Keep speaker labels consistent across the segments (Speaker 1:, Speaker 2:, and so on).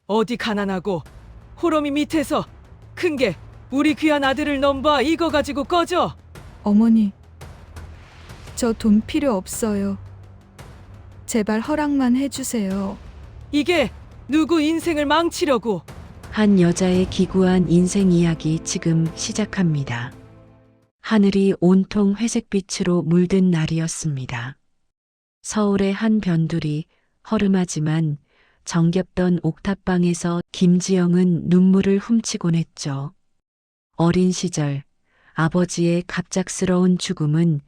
Speaker 1: 어디 가난하고 호러미 밑에서 큰 게 우리 귀한 아들을 넘봐 이거 가지고 꺼져.
Speaker 2: 어머니, 저 돈 필요 없어요. 제발 허락만 해주세요.
Speaker 1: 이게 누구 인생을 망치려고.
Speaker 3: 한 여자의 기구한 인생 이야기 지금 시작합니다. 하늘이 온통 회색빛으로 물든 날이었습니다. 서울의 한 변두리 허름하지만 정겹던 옥탑방에서 김지영은 눈물을 훔치곤 했죠. 어린 시절 아버지의 갑작스러운 죽음은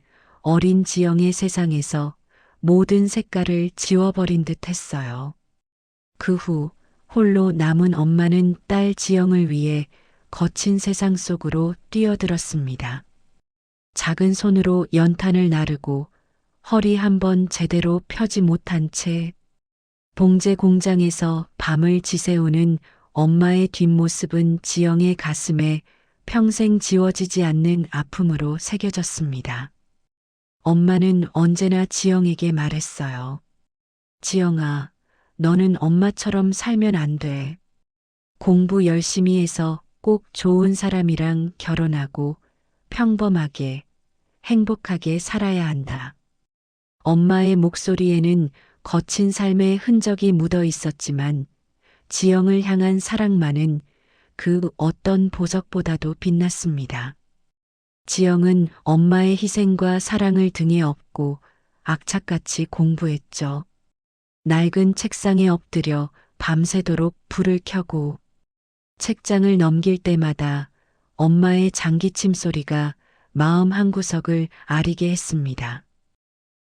Speaker 3: 어린 지영의 세상에서 모든 색깔을 지워버린 듯 했어요. 그 후 홀로 남은 엄마는 딸 지영을 위해 거친 세상 속으로 뛰어들었습니다. 작은 손으로 연탄을 나르고 허리 한번 제대로 펴지 못한 채 봉제 공장에서 밤을 지새우는 엄마의 뒷모습은 지영의 가슴에 평생 지워지지 않는 아픔으로 새겨졌습니다. 엄마는 언제나 지영에게 말했어요. 지영아, 너는 엄마처럼 살면 안 돼. 공부 열심히 해서 꼭 좋은 사람이랑 결혼하고 평범하게, 행복하게 살아야 한다. 엄마의 목소리에는 거친 삶의 흔적이 묻어 있었지만 지영을 향한 사랑만은 그 어떤 보석보다도 빛났습니다. 지영은 엄마의 희생과 사랑을 등에 업고 악착같이 공부했죠. 낡은 책상에 엎드려 밤새도록 불을 켜고 책장을 넘길 때마다 엄마의 장기침 소리가 마음 한구석을 아리게 했습니다.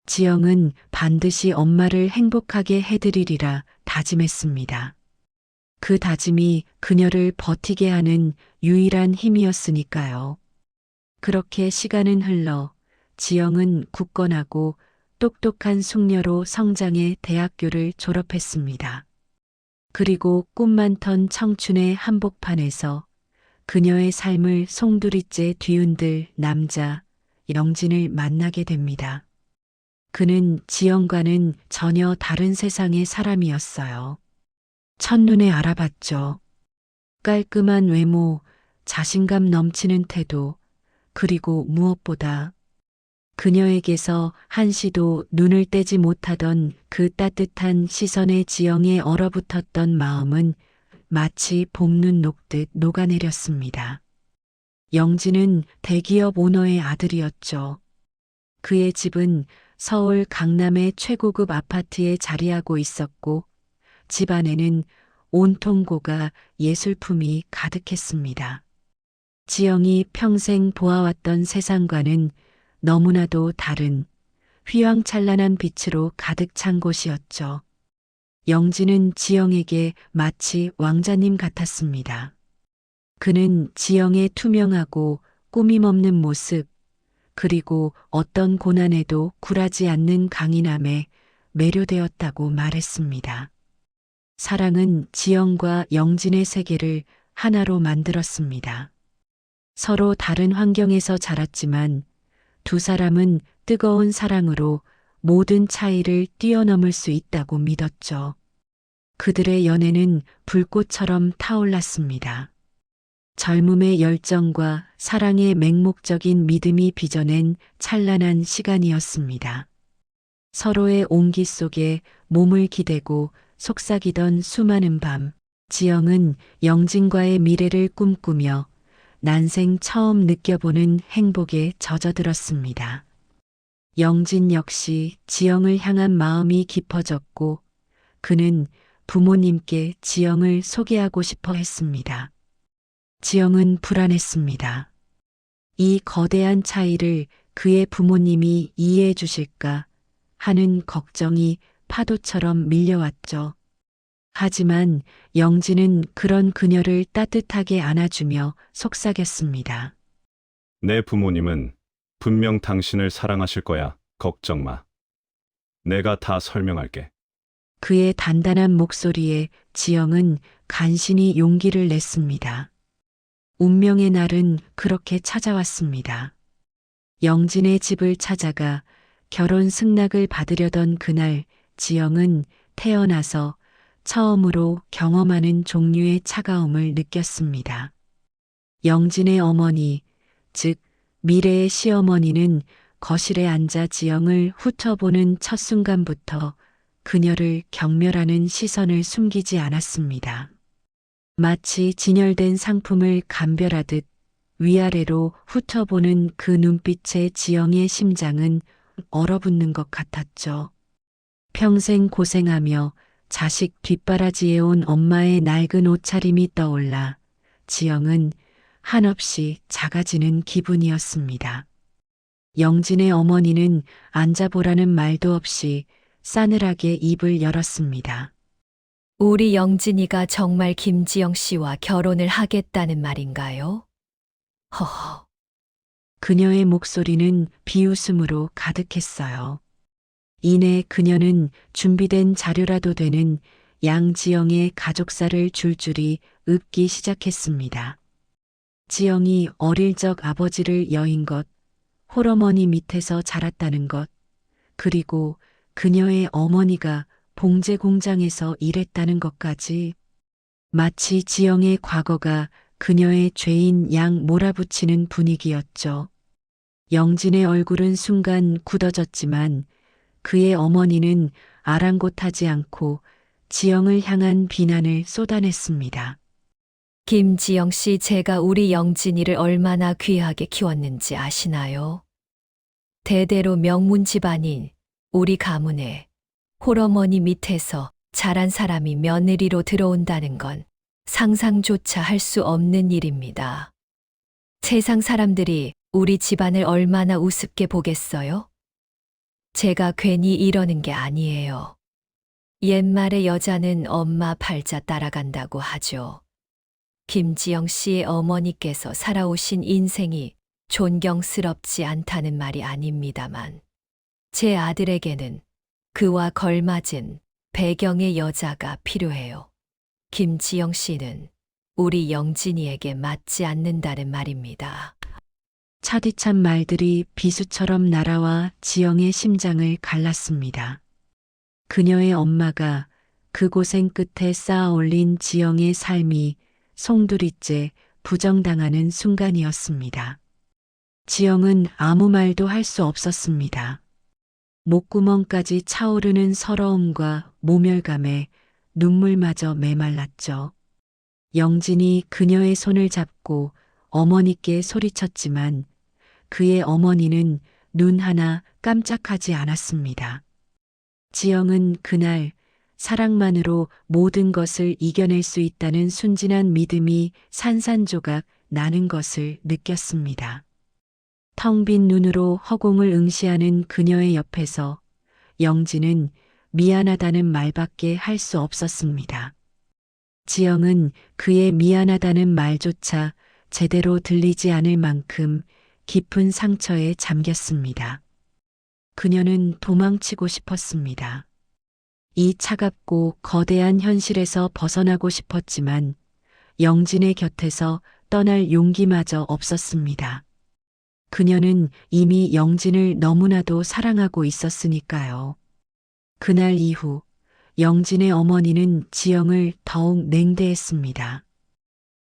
Speaker 3: 지영은 반드시 엄마를 행복하게 해드리리라 다짐했습니다. 그 다짐이 그녀를 버티게 하는 유일한 힘이었으니까요. 그렇게 시간은 흘러 지영은 굳건하고 똑똑한 숙녀로 성장해 대학교를 졸업했습니다. 그리고 꿈 많던 청춘의 한복판에서 그녀의 삶을 송두리째 뒤흔들 남자 영진을 만나게 됩니다. 그는 지영과는 전혀 다른 세상의 사람이었어요. 첫눈에 알아봤죠. 깔끔한 외모, 자신감 넘치는 태도, 그리고 무엇보다 그녀에게서 한시도 눈을 떼지 못하던 그 따뜻한 시선에 지영에 얼어붙었던 마음은 마치 봄눈 녹듯 녹아내렸습니다. 영진은 대기업 오너의 아들이었죠. 그의 집은 서울 강남의 최고급 아파트에 자리하고 있었고 집 안에는 온통 고가 예술품이 가득했습니다. 지영이 평생 보아왔던 세상과는 너무나도 다른 휘황찬란한 빛으로 가득 찬 곳이었죠. 영진은 지영에게 마치 왕자님 같았습니다. 그는 지영의 투명하고 꾸밈없는 모습, 그리고 어떤 고난에도 굴하지 않는 강인함에 매료되었다고 말했습니다. 사랑은 지영과 영진의 세계를 하나로 만들었습니다. 서로 다른 환경에서 자랐지만 두 사람은 뜨거운 사랑으로 모든 차이를 뛰어넘을 수 있다고 믿었죠. 그들의 연애는 불꽃처럼 타올랐습니다. 젊음의 열정과 사랑의 맹목적인 믿음이 빚어낸 찬란한 시간이었습니다. 서로의 온기 속에 몸을 기대고 속삭이던 수많은 밤, 지영은 영진과의 미래를 꿈꾸며 난생 처음 느껴보는 행복에 젖어들었습니다. 영진 역시 지영을 향한 마음이 깊어졌고 그는 부모님께 지영을 소개하고 싶어 했습니다. 지영은 불안했습니다. 이 거대한 차이를 그의 부모님이 이해해 주실까 하는 걱정이 파도처럼 밀려왔죠. 하지만 영진은 그런 그녀를 따뜻하게 안아주며 속삭였습니다.
Speaker 4: 내 부모님은 분명 당신을 사랑하실 거야. 걱정 마. 내가 다 설명할게.
Speaker 3: 그의 단단한 목소리에 지영은 간신히 용기를 냈습니다. 운명의 날은 그렇게 찾아왔습니다. 영진의 집을 찾아가 결혼 승낙을 받으려던 그날 지영은 태어나서 처음으로 경험하는 종류의 차가움을 느꼈습니다. 영진의 어머니, 즉 미래의 시어머니는 거실에 앉아 지영을 훑어보는 첫 순간부터 그녀를 경멸하는 시선을 숨기지 않았습니다. 마치 진열된 상품을 감별하듯 위아래로 훑어보는 그 눈빛에 지영의 심장은 얼어붙는 것 같았죠. 평생 고생하며 자식 뒷바라지해온 엄마의 낡은 옷차림이 떠올라 지영은 한없이 작아지는 기분이었습니다. 영진의 어머니는 앉아보라는 말도 없이 싸늘하게 입을 열었습니다.
Speaker 5: 우리 영진이가 정말 김지영 씨와 결혼을 하겠다는 말인가요? 허허.
Speaker 3: 그녀의 목소리는 비웃음으로 가득했어요. 이내 그녀는 준비된 자료라도 되는 양지영의 가족사를 줄줄이 읊기 시작했습니다. 지영이 어릴 적 아버지를 여인 것, 홀어머니 밑에서 자랐다는 것, 그리고 그녀의 어머니가 봉제 공장에서 일했다는 것까지 마치 지영의 과거가 그녀의 죄인 양 몰아붙이는 분위기였죠. 영진의 얼굴은 순간 굳어졌지만 그의 어머니는 아랑곳하지 않고 지영을 향한 비난을 쏟아냈습니다.
Speaker 5: 김지영 씨, 제가 우리 영진이를 얼마나 귀하게 키웠는지 아시나요? 대대로 명문 집안인 우리 가문에 홀어머니 밑에서 자란 사람이 며느리로 들어온다는 건 상상조차 할 수 없는 일입니다. 세상 사람들이 우리 집안을 얼마나 우습게 보겠어요? 제가 괜히 이러는 게 아니에요. 옛말에 여자는 엄마 팔자 따라간다고 하죠. 김지영 씨의 어머니께서 살아오신 인생이 존경스럽지 않다는 말이 아닙니다만, 제 아들에게는 그와 걸맞은 배경의 여자가 필요해요. 김지영 씨는 우리 영진이에게 맞지 않는다는 말입니다.
Speaker 3: 차디찬 말들이 비수처럼 날아와 지영의 심장을 갈랐습니다. 그녀의 엄마가 그 고생 끝에 쌓아 올린 지영의 삶이 송두리째 부정당하는 순간이었습니다. 지영은 아무 말도 할 수 없었습니다. 목구멍까지 차오르는 서러움과 모멸감에 눈물마저 메말랐죠. 영진이 그녀의 손을 잡고 어머니께 소리쳤지만 그의 어머니는 눈 하나 깜짝하지 않았습니다. 지영은 그날 사랑만으로 모든 것을 이겨낼 수 있다는 순진한 믿음이 산산조각 나는 것을 느꼈습니다. 텅 빈 눈으로 허공을 응시하는 그녀의 옆에서 영진은 미안하다는 말밖에 할 수 없었습니다. 지영은 그의 미안하다는 말조차 제대로 들리지 않을 만큼 깊은 상처에 잠겼습니다. 그녀는 도망치고 싶었습니다. 이 차갑고 거대한 현실에서 벗어나고 싶었지만 영진의 곁에서 떠날 용기마저 없었습니다. 그녀는 이미 영진을 너무나도 사랑하고 있었으니까요. 그날 이후 영진의 어머니는 지영을 더욱 냉대했습니다.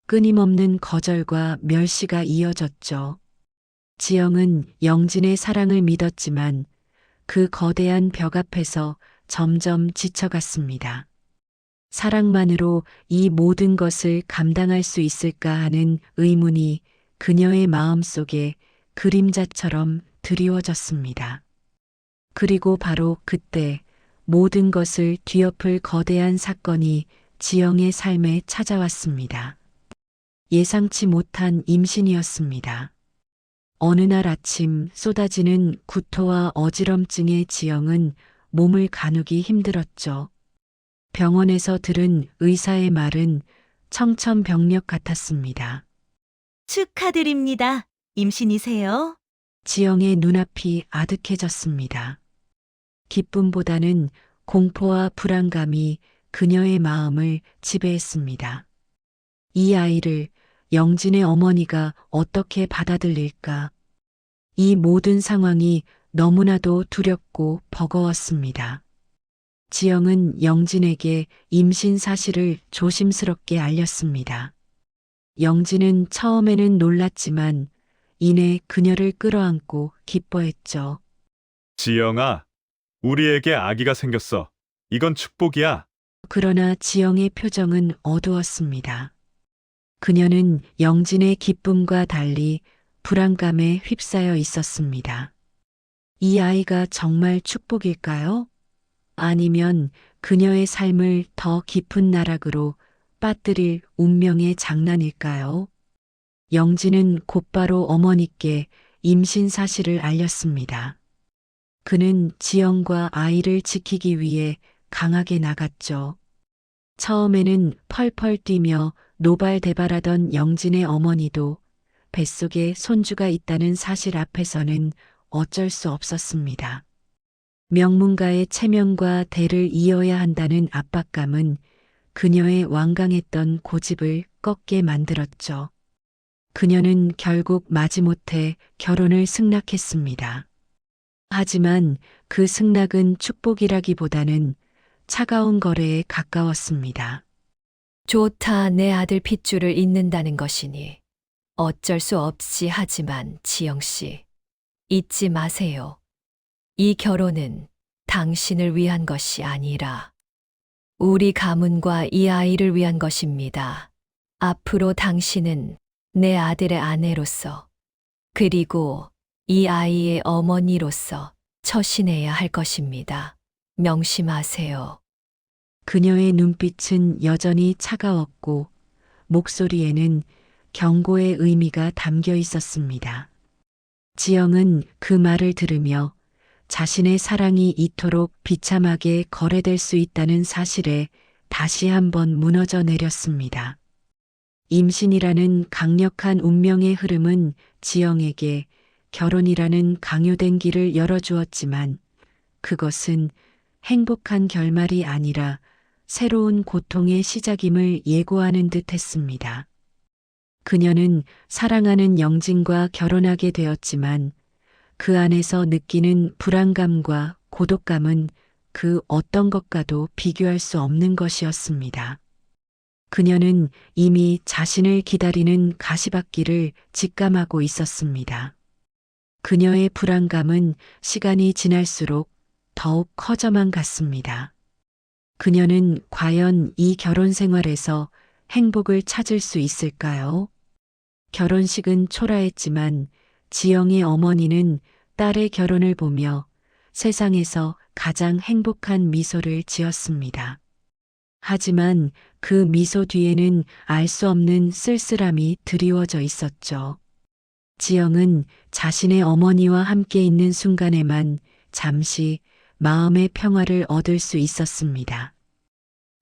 Speaker 3: 끊임없는 거절과 멸시가 이어졌죠. 지영은 영진의 사랑을 믿었지만 그 거대한 벽 앞에서 점점 지쳐갔습니다. 사랑만으로 이 모든 것을 감당할 수 있을까 하는 의문이 그녀의 마음속에 그림자처럼 드리워졌습니다. 그리고 바로 그때 모든 것을 뒤엎을 거대한 사건이 지영의 삶에 찾아왔습니다. 예상치 못한 임신이었습니다. 어느 날 아침 쏟아지는 구토와 어지럼증에 지영은 몸을 가누기 힘들었죠. 병원에서 들은 의사의 말은 청천벽력 같았습니다.
Speaker 6: 축하드립니다. 임신이세요?
Speaker 3: 지영의 눈앞이 아득해졌습니다. 기쁨보다는 공포와 불안감이 그녀의 마음을 지배했습니다. 이 아이를 영진의 어머니가 어떻게 받아들일까? 이 모든 상황이 너무나도 두렵고 버거웠습니다. 지영은 영진에게 임신 사실을 조심스럽게 알렸습니다. 영진은 처음에는 놀랐지만 이내 그녀를 끌어안고 기뻐했죠.
Speaker 4: 지영아, 우리에게 아기가 생겼어. 이건 축복이야.
Speaker 3: 그러나 지영의 표정은 어두웠습니다. 그녀는 영진의 기쁨과 달리 불안감에 휩싸여 있었습니다. 이 아이가 정말 축복일까요? 아니면 그녀의 삶을 더 깊은 나락으로 빠뜨릴 운명의 장난일까요? 영진은 곧바로 어머니께 임신 사실을 알렸습니다. 그는 지영과 아이를 지키기 위해 강하게 나갔죠. 처음에는 펄펄 뛰며 노발대발하던 영진의 어머니도 뱃속에 손주가 있다는 사실 앞에서는 어쩔 수 없었습니다. 명문가의 체면과 대를 이어야 한다는 압박감은 그녀의 완강했던 고집을 꺾게 만들었죠. 그녀는 결국 마지못해 결혼을 승낙했습니다. 하지만 그 승낙은 축복이라기보다는 차가운 거래에 가까웠습니다.
Speaker 5: 좋다, 내 아들 핏줄을 잇는다는 것이니 어쩔 수 없이 하지만 지영 씨, 잊지 마세요. 이 결혼은 당신을 위한 것이 아니라 우리 가문과 이 아이를 위한 것입니다. 앞으로 당신은 내 아들의 아내로서 그리고 이 아이의 어머니로서 처신해야 할 것입니다. 명심하세요.
Speaker 3: 그녀의 눈빛은 여전히 차가웠고 목소리에는 경고의 의미가 담겨 있었습니다. 지영은 그 말을 들으며 자신의 사랑이 이토록 비참하게 거래될 수 있다는 사실에 다시 한번 무너져 내렸습니다. 임신이라는 강력한 운명의 흐름은 지영에게 결혼이라는 강요된 길을 열어주었지만 그것은 행복한 결말이 아니라 새로운 고통의 시작임을 예고하는 듯 했습니다. 그녀는 사랑하는 영진과 결혼하게 되었지만 그 안에서 느끼는 불안감과 고독감은 그 어떤 것과도 비교할 수 없는 것이었습니다. 그녀는 이미 자신을 기다리는 가시밭길을 직감하고 있었습니다. 그녀의 불안감은 시간이 지날수록 더욱 커져만 갔습니다. 그녀는 과연 이 결혼 생활에서 행복을 찾을 수 있을까요? 결혼식은 초라했지만 지영의 어머니는 딸의 결혼을 보며 세상에서 가장 행복한 미소를 지었습니다. 하지만 그 미소 뒤에는 알 수 없는 쓸쓸함이 드리워져 있었죠. 지영은 자신의 어머니와 함께 있는 순간에만 잠시 마음의 평화를 얻을 수 있었습니다.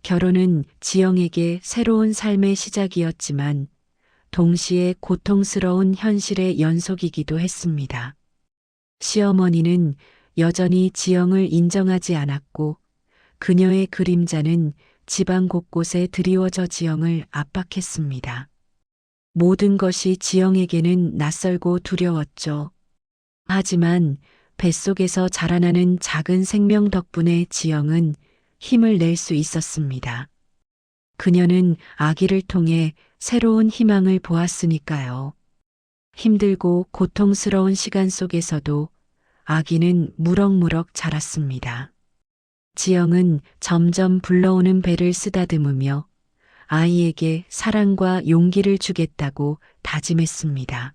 Speaker 3: 결혼은 지영에게 새로운 삶의 시작이었지만 동시에 고통스러운 현실의 연속이기도 했습니다. 시어머니는 여전히 지영을 인정하지 않았고 그녀의 그림자는 집안 곳곳에 드리워져 지영을 압박했습니다. 모든 것이 지영에게는 낯설고 두려웠죠. 하지만 뱃속에서 자라나는 작은 생명 덕분에 지영은 힘을 낼 수 있었습니다. 그녀는 아기를 통해 새로운 희망을 보았으니까요. 힘들고 고통스러운 시간 속에서도 아기는 무럭무럭 자랐습니다. 지영은 점점 불러오는 배를 쓰다듬으며 아이에게 사랑과 용기를 주겠다고 다짐했습니다.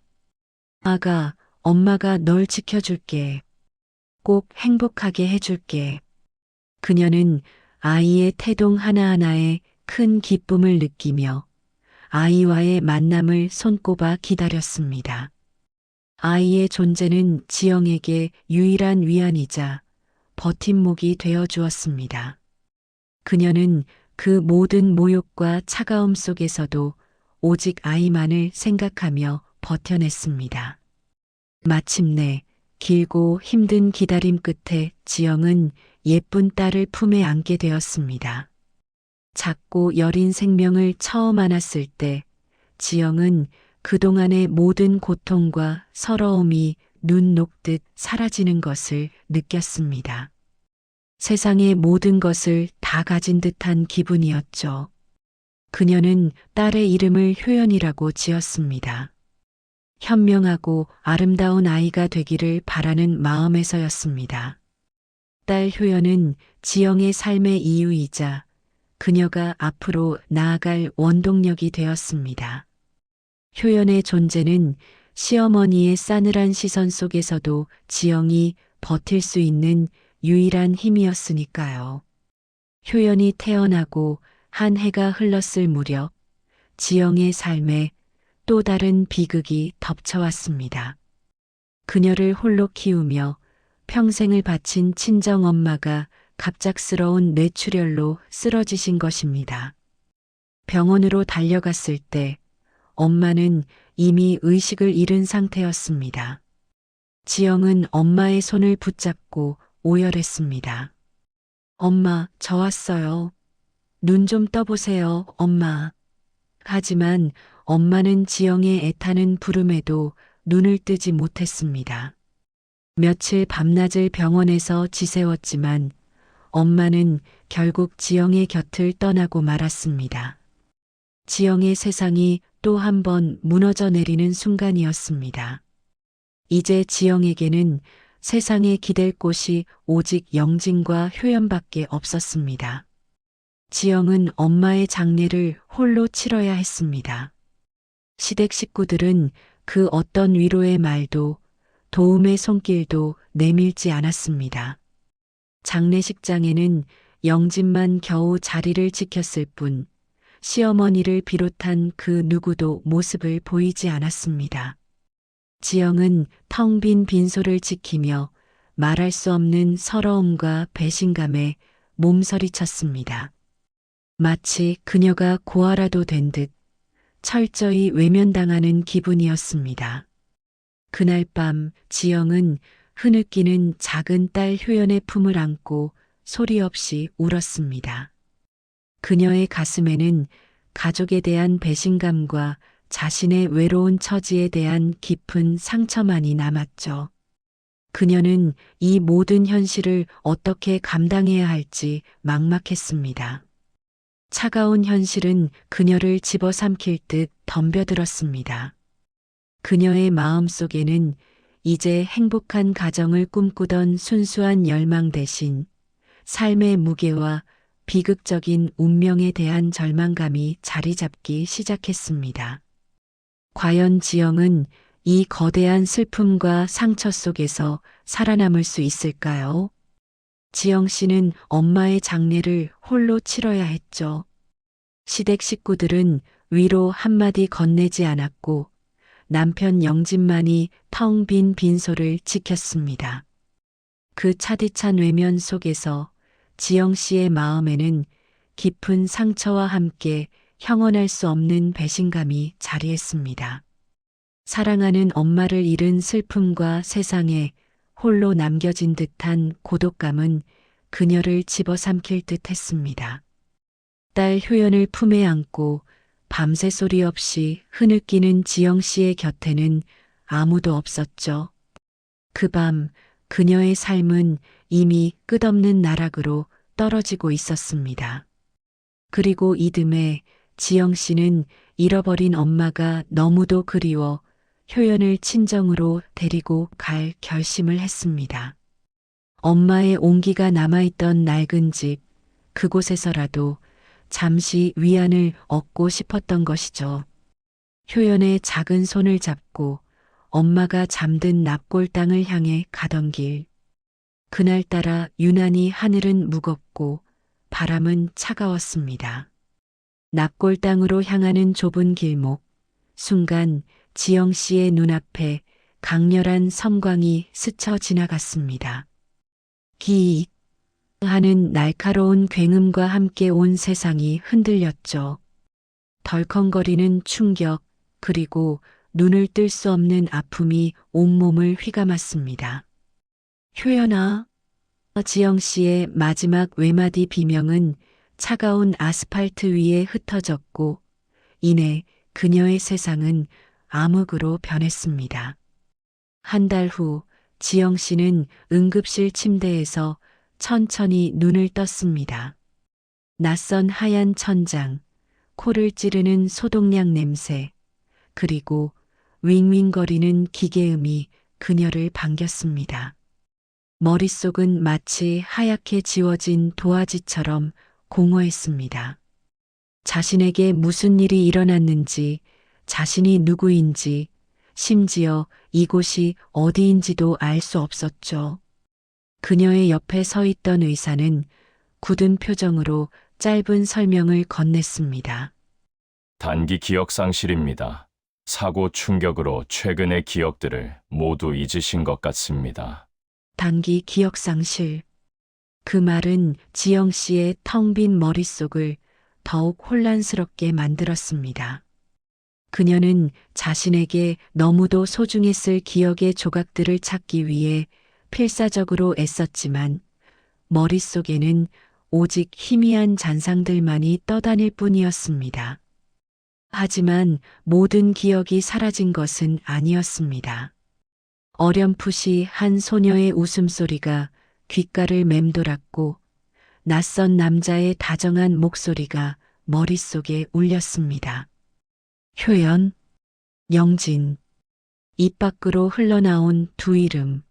Speaker 3: 아가, 엄마가 널 지켜줄게. 꼭 행복하게 해줄게. 그녀는 아이의 태동 하나하나에 큰 기쁨을 느끼며 아이와의 만남을 손꼽아 기다렸습니다. 아이의 존재는 지영에게 유일한 위안이자 버팀목이 되어 주었습니다. 그녀는 그 모든 모욕과 차가움 속에서도 오직 아이만을 생각하며 버텨냈습니다. 마침내 길고 힘든 기다림 끝에 지영은 예쁜 딸을 품에 안게 되었습니다. 작고 여린 생명을 처음 안았을 때 지영은 그동안의 모든 고통과 서러움이 눈 녹듯 사라지는 것을 느꼈습니다. 세상의 모든 것을 다 가진 듯한 기분이었죠. 그녀는 딸의 이름을 효연이라고 지었습니다. 현명하고 아름다운 아이가 되기를 바라는 마음에서였습니다. 딸 효연은 지영의 삶의 이유이자 그녀가 앞으로 나아갈 원동력이 되었습니다. 효연의 존재는 시어머니의 싸늘한 시선 속에서도 지영이 버틸 수 있는 유일한 힘이었으니까요. 효연이 태어나고 한 해가 흘렀을 무렵 지영의 삶에 또 다른 비극이 덮쳐왔습니다. 그녀를 홀로 키우며 평생을 바친 친정엄마가 갑작스러운 뇌출혈로 쓰러지신 것입니다. 병원으로 달려갔을 때 엄마는 이미 의식을 잃은 상태였습니다. 지영은 엄마의 손을 붙잡고 오열했습니다. 엄마, 저 왔어요. 눈 좀 떠보세요, 엄마. 하지만 엄마는 지영의 애타는 부름에도 눈을 뜨지 못했습니다. 며칠 밤낮을 병원에서 지새웠지만 엄마는 결국 지영의 곁을 떠나고 말았습니다. 지영의 세상이 또 한 번 무너져 내리는 순간이었습니다. 이제 지영에게는 세상에 기댈 곳이 오직 영진과 효연밖에 없었습니다. 지영은 엄마의 장례를 홀로 치러야 했습니다. 시댁 식구들은 그 어떤 위로의 말도 도움의 손길도 내밀지 않았습니다. 장례식장에는 영진만 겨우 자리를 지켰을 뿐 시어머니를 비롯한 그 누구도 모습을 보이지 않았습니다. 지영은 텅 빈 빈소를 지키며 말할 수 없는 서러움과 배신감에 몸서리쳤습니다. 마치 그녀가 고아라도 된 듯 철저히 외면당하는 기분이었습니다. 그날 밤 지영은 흐느끼는 작은 딸 효연의 품을 안고 소리 없이 울었습니다. 그녀의 가슴에는 가족에 대한 배신감과 자신의 외로운 처지에 대한 깊은 상처만이 남았죠. 그녀는 이 모든 현실을 어떻게 감당해야 할지 막막했습니다. 차가운 현실은 그녀를 집어삼킬 듯 덤벼들었습니다. 그녀의 마음 속에는 이제 행복한 가정을 꿈꾸던 순수한 열망 대신 삶의 무게와 비극적인 운명에 대한 절망감이 자리 잡기 시작했습니다. 과연 지영은 이 거대한 슬픔과 상처 속에서 살아남을 수 있을까요? 지영 씨는 엄마의 장례를 홀로 치러야 했죠. 시댁 식구들은 위로 한마디 건네지 않았고 남편 영진만이 텅 빈 빈소를 지켰습니다. 그 차디찬 외면 속에서 지영 씨의 마음에는 깊은 상처와 함께 형언할 수 없는 배신감이 자리했습니다. 사랑하는 엄마를 잃은 슬픔과 세상에 홀로 남겨진 듯한 고독감은 그녀를 집어삼킬 듯 했습니다. 딸 효연을 품에 안고 밤새 소리 없이 흐느끼는 지영 씨의 곁에는 아무도 없었죠. 그 밤 그녀의 삶은 이미 끝없는 나락으로 떨어지고 있었습니다. 그리고 이듬해 지영 씨는 잃어버린 엄마가 너무도 그리워 효연을 친정으로 데리고 갈 결심을 했습니다. 엄마의 온기가 남아있던 낡은 집, 그곳에서라도 잠시 위안을 얻고 싶었던 것이죠. 효연의 작은 손을 잡고 엄마가 잠든 납골 땅을 향해 가던 길. 그날따라 유난히 하늘은 무겁고 바람은 차가웠습니다. 납골 땅으로 향하는 좁은 길목, 순간 지영 씨의 눈앞에 강렬한 섬광이 스쳐 지나갔습니다. 기익 하는 날카로운 굉음과 함께 온 세상이 흔들렸죠. 덜컹거리는 충격, 그리고 눈을 뜰 수 없는 아픔이 온몸을 휘감았습니다. 효연아. 지영 씨의 마지막 외마디 비명은 차가운 아스팔트 위에 흩어졌고 이내 그녀의 세상은 암흑으로 변했습니다. 한 달 후 지영 씨는 응급실 침대에서 천천히 눈을 떴습니다. 낯선 하얀 천장, 코를 찌르는 소독약 냄새, 그리고 윙윙거리는 기계음이 그녀를 반겼습니다. 머릿속은 마치 하얗게 지워진 도화지처럼 공허했습니다. 자신에게 무슨 일이 일어났는지, 자신이 누구인지, 심지어 이곳이 어디인지도 알 수 없었죠. 그녀의 옆에 서 있던 의사는 굳은 표정으로 짧은 설명을 건넸습니다.
Speaker 7: 단기 기억 상실입니다. 사고 충격으로 최근의 기억들을 모두 잊으신 것 같습니다.
Speaker 3: 단기 기억 상실. 그 말은 지영 씨의 텅 빈 머릿속을 더욱 혼란스럽게 만들었습니다. 그녀는 자신에게 너무도 소중했을 기억의 조각들을 찾기 위해 필사적으로 애썼지만 머릿속에는 오직 희미한 잔상들만이 떠다닐 뿐이었습니다. 하지만 모든 기억이 사라진 것은 아니었습니다. 어렴풋이 한 소녀의 웃음소리가 귓가를 맴돌았고 낯선 남자의 다정한 목소리가 머릿속에 울렸습니다. 효연, 영진. 입 밖으로 흘러나온 두 이름.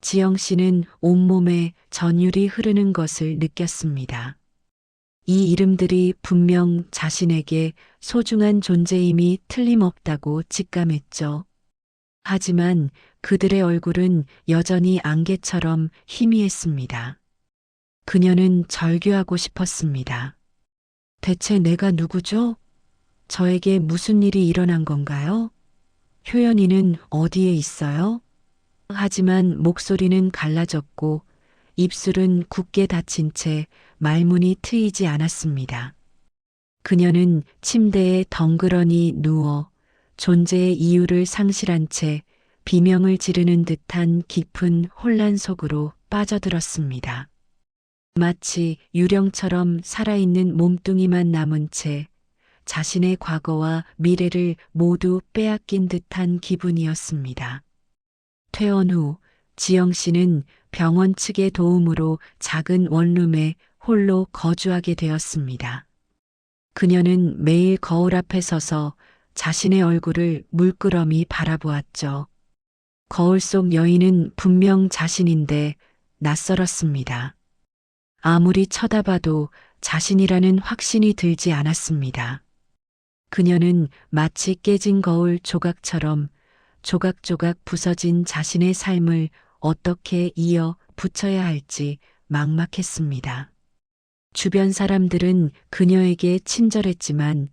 Speaker 3: 지영 씨는 온몸에 전율이 흐르는 것을 느꼈습니다. 이 이름들이 분명 자신에게 소중한 존재임이 틀림없다고 직감했죠. 하지만 그들의 얼굴은 여전히 안개처럼 희미했습니다. 그녀는 절규하고 싶었습니다. 대체 내가 누구죠? 저에게 무슨 일이 일어난 건가요? 효연이는 어디에 있어요? 하지만 목소리는 갈라졌고 입술은 굳게 닫힌 채 말문이 트이지 않았습니다. 그녀는 침대에 덩그러니 누워 존재의 이유를 상실한 채 비명을 지르는 듯한 깊은 혼란 속으로 빠져들었습니다. 마치 유령처럼 살아있는 몸뚱이만 남은 채 자신의 과거와 미래를 모두 빼앗긴 듯한 기분이었습니다. 퇴원 후 지영 씨는 병원 측의 도움으로 작은 원룸에 홀로 거주하게 되었습니다. 그녀는 매일 거울 앞에 서서 자신의 얼굴을 물끄러미 바라보았죠. 거울 속 여인은 분명 자신인데 낯설었습니다. 아무리 쳐다봐도 자신이라는 확신이 들지 않았습니다. 그녀는 마치 깨진 거울 조각처럼 조각조각 부서진 자신의 삶을 어떻게 이어 붙여야 할지 막막했습니다. 주변 사람들은 그녀에게 친절했지만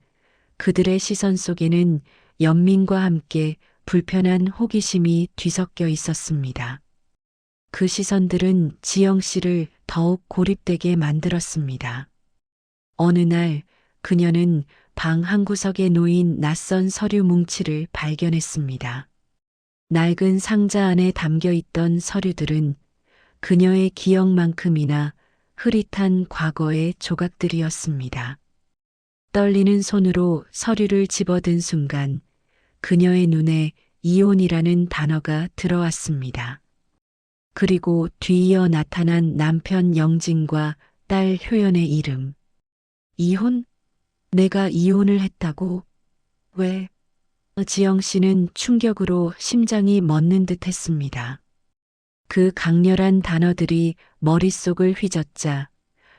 Speaker 3: 그들의 시선 속에는 연민과 함께 불편한 호기심이 뒤섞여 있었습니다. 그 시선들은 지영 씨를 더욱 고립되게 만들었습니다. 어느 날 그녀는 방 한구석에 놓인 낯선 서류 뭉치를 발견했습니다. 낡은 상자 안에 담겨 있던 서류들은 그녀의 기억만큼이나 흐릿한 과거의 조각들이었습니다. 떨리는 손으로 서류를 집어든 순간 그녀의 눈에 이혼이라는 단어가 들어왔습니다. 그리고 뒤이어 나타난 남편 영진과 딸 효연의 이름. 이혼? 내가 이혼을 했다고? 왜? 지영 씨는 충격으로 심장이 멎는 듯 했습니다. 그 강렬한 단어들이 머릿속을 휘젓자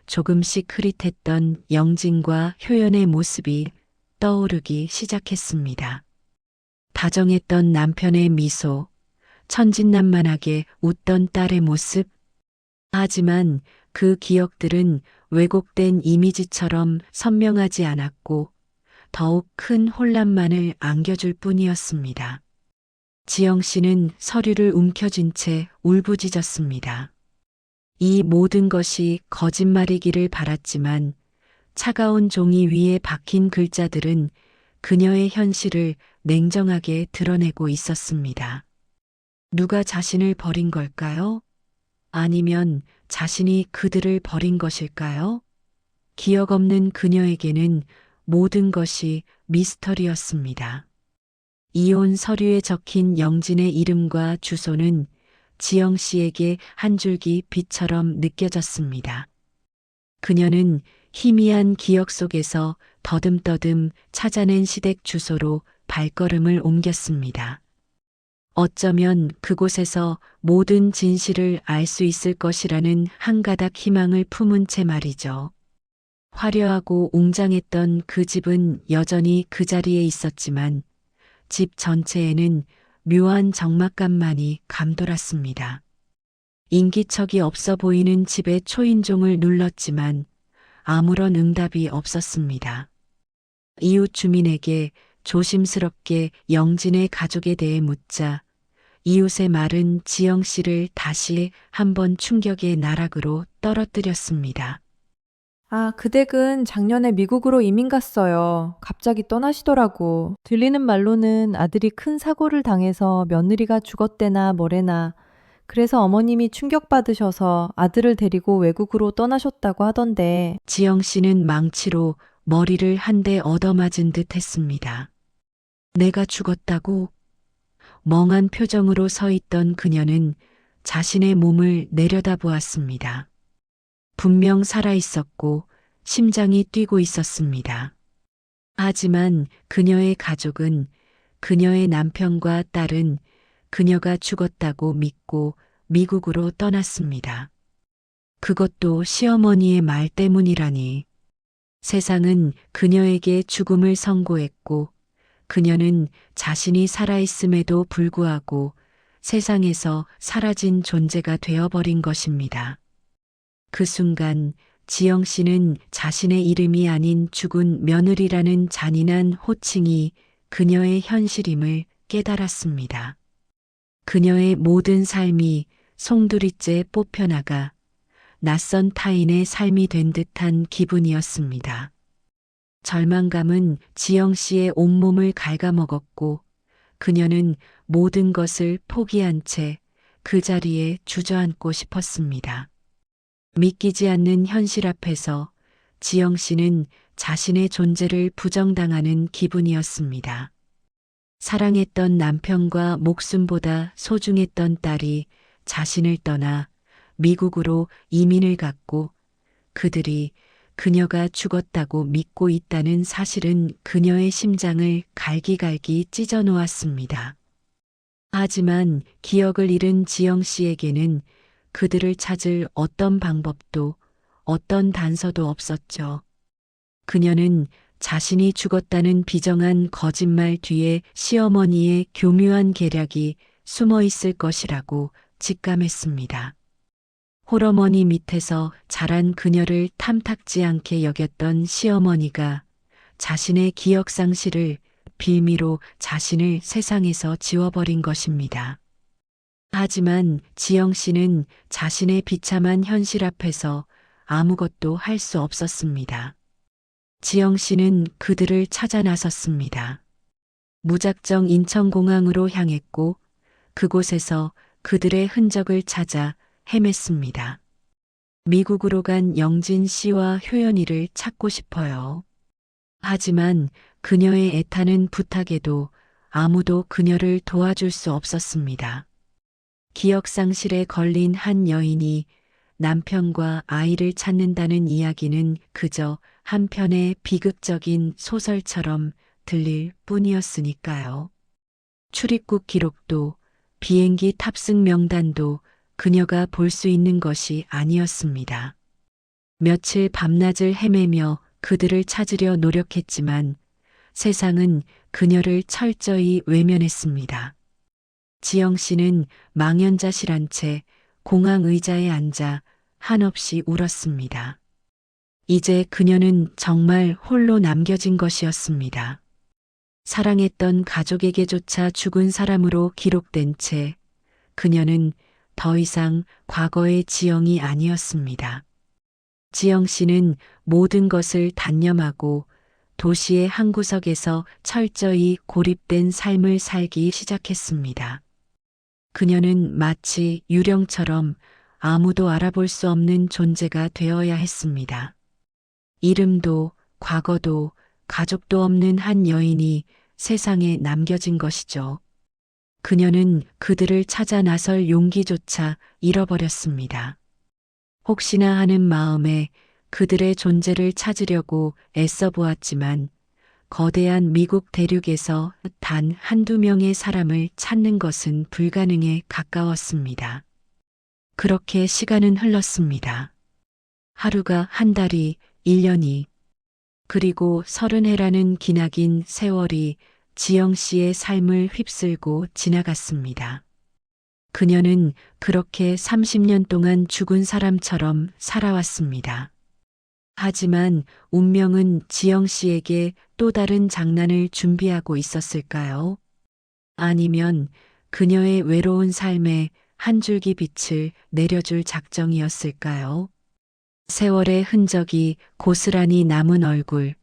Speaker 3: 조금씩 흐릿했던 영진과 효연의 모습이 떠오르기 시작했습니다. 다정했던 남편의 미소, 천진난만하게 웃던 딸의 모습. 하지만 그 기억들은 왜곡된 이미지처럼 선명하지 않았고 더욱 큰 혼란만을 안겨줄 뿐이었습니다. 지영 씨는 서류를 움켜쥔 채 울부짖었습니다. 이 모든 것이 거짓말이기를 바랐지만 차가운 종이 위에 박힌 글자들은 그녀의 현실을 냉정하게 드러내고 있었습니다. 누가 자신을 버린 걸까요? 아니면 자신이 그들을 버린 것일까요? 기억 없는 그녀에게는 모든 것이 미스터리였습니다. 이혼 서류에 적힌 영진의 이름과 주소는 지영 씨에게 한 줄기 빛처럼 느껴졌습니다. 그녀는 희미한 기억 속에서 더듬더듬 찾아낸 시댁 주소로 발걸음을 옮겼습니다. 어쩌면 그곳에서 모든 진실을 알 수 있을 것이라는 한 가닥 희망을 품은 채 말이죠. 화려하고 웅장했던 그 집은 여전히 그 자리에 있었지만 집 전체에는 묘한 적막감만이 감돌았습니다. 인기척이 없어 보이는 집의 초인종을 눌렀지만 아무런 응답이 없었습니다. 이웃 주민에게 조심스럽게 영진의 가족에 대해 묻자 이웃의 말은 지영 씨를 다시 한번 충격의 나락으로 떨어뜨렸습니다.
Speaker 8: 아, 그 댁은 작년에 미국으로 이민 갔어요. 갑자기 떠나시더라고. 들리는 말로는 아들이 큰 사고를 당해서 며느리가 죽었대나 뭐래나. 그래서 어머님이 충격받으셔서 아들을 데리고 외국으로 떠나셨다고 하던데.
Speaker 3: 지영 씨는 망치로 머리를 한 대 얻어맞은 듯 했습니다. 내가 죽었다고? 멍한 표정으로 서 있던 그녀는 자신의 몸을 내려다보았습니다. 분명 살아 있었고 심장이 뛰고 있었습니다. 하지만 그녀의 가족은, 그녀의 남편과 딸은 그녀가 죽었다고 믿고 미국으로 떠났습니다. 그것도 시어머니의 말 때문이라니. 세상은 그녀에게 죽음을 선고했고 그녀는 자신이 살아있음에도 불구하고 세상에서 사라진 존재가 되어버린 것입니다. 그 순간 지영 씨는 자신의 이름이 아닌 죽은 며느리라는 잔인한 호칭이 그녀의 현실임을 깨달았습니다. 그녀의 모든 삶이 송두리째 뽑혀나가 낯선 타인의 삶이 된 듯한 기분이었습니다. 절망감은 지영 씨의 온몸을 갉아먹었고 그녀는 모든 것을 포기한 채 그 자리에 주저앉고 싶었습니다. 믿기지 않는 현실 앞에서 지영 씨는 자신의 존재를 부정당하는 기분이었습니다. 사랑했던 남편과 목숨보다 소중했던 딸이 자신을 떠나 미국으로 이민을 갔고 그들이 그녀가 죽었다고 믿고 있다는 사실은 그녀의 심장을 갈기갈기 찢어 놓았습니다. 하지만 기억을 잃은 지영 씨에게는 그들을 찾을 어떤 방법도 어떤 단서도 없었죠. 그녀는 자신이 죽었다는 비정한 거짓말 뒤에 시어머니의 교묘한 계략이 숨어 있을 것이라고 직감했습니다. 홀어머니 밑에서 자란 그녀를 탐탁지 않게 여겼던 시어머니가 자신의 기억 상실을 빌미로 자신을 세상에서 지워버린 것입니다. 하지만 지영 씨는 자신의 비참한 현실 앞에서 아무것도 할 수 없었습니다. 지영 씨는 그들을 찾아 나섰습니다. 무작정 인천공항으로 향했고 그곳에서 그들의 흔적을 찾아 헤맸습니다. 미국으로 간 영진 씨와 효연이를 찾고 싶어요. 하지만 그녀의 애타는 부탁에도 아무도 그녀를 도와줄 수 없었습니다. 기억상실에 걸린 한 여인이 남편과 아이를 찾는다는 이야기는 그저 한편의 비극적인 소설처럼 들릴 뿐이었으니까요. 출입국 기록도 비행기 탑승 명단도 그녀가 볼 수 있는 것이 아니었습니다. 며칠 밤낮을 헤매며 그들을 찾으려 노력했지만 세상은 그녀를 철저히 외면했습니다. 지영 씨는 망연자실한 채 공항 의자에 앉아 한없이 울었습니다. 이제 그녀는 정말 홀로 남겨진 것이었습니다. 사랑했던 가족에게조차 죽은 사람으로 기록된 채 그녀는 더 이상 과거의 지영이 아니었습니다. 지영 씨는 모든 것을 단념하고 도시의 한 구석에서 철저히 고립된 삶을 살기 시작했습니다. 그녀는 마치 유령처럼 아무도 알아볼 수 없는 존재가 되어야 했습니다. 이름도 과거도 가족도 없는 한 여인이 세상에 남겨진 것이죠. 그녀는 그들을 찾아 나설 용기조차 잃어버렸습니다. 혹시나 하는 마음에 그들의 존재를 찾으려고 애써 보았지만 거대한 미국 대륙에서 단 한두 명의 사람을 찾는 것은 불가능에 가까웠습니다. 그렇게 시간은 흘렀습니다. 하루가 한 달이 1년이 그리고 30해라는 기나긴 세월이 지영 씨의 삶을 휩쓸고 지나갔습니다. 그녀는 그렇게 30년 동안 죽은 사람처럼 살아왔습니다. 하지만 운명은 지영 씨에게 또 다른 장난을 준비하고 있었을까요? 아니면 그녀의 외로운 삶에 한 줄기 빛을 내려줄 작정이었을까요? 세월의 흔적이 고스란히 남은 얼굴,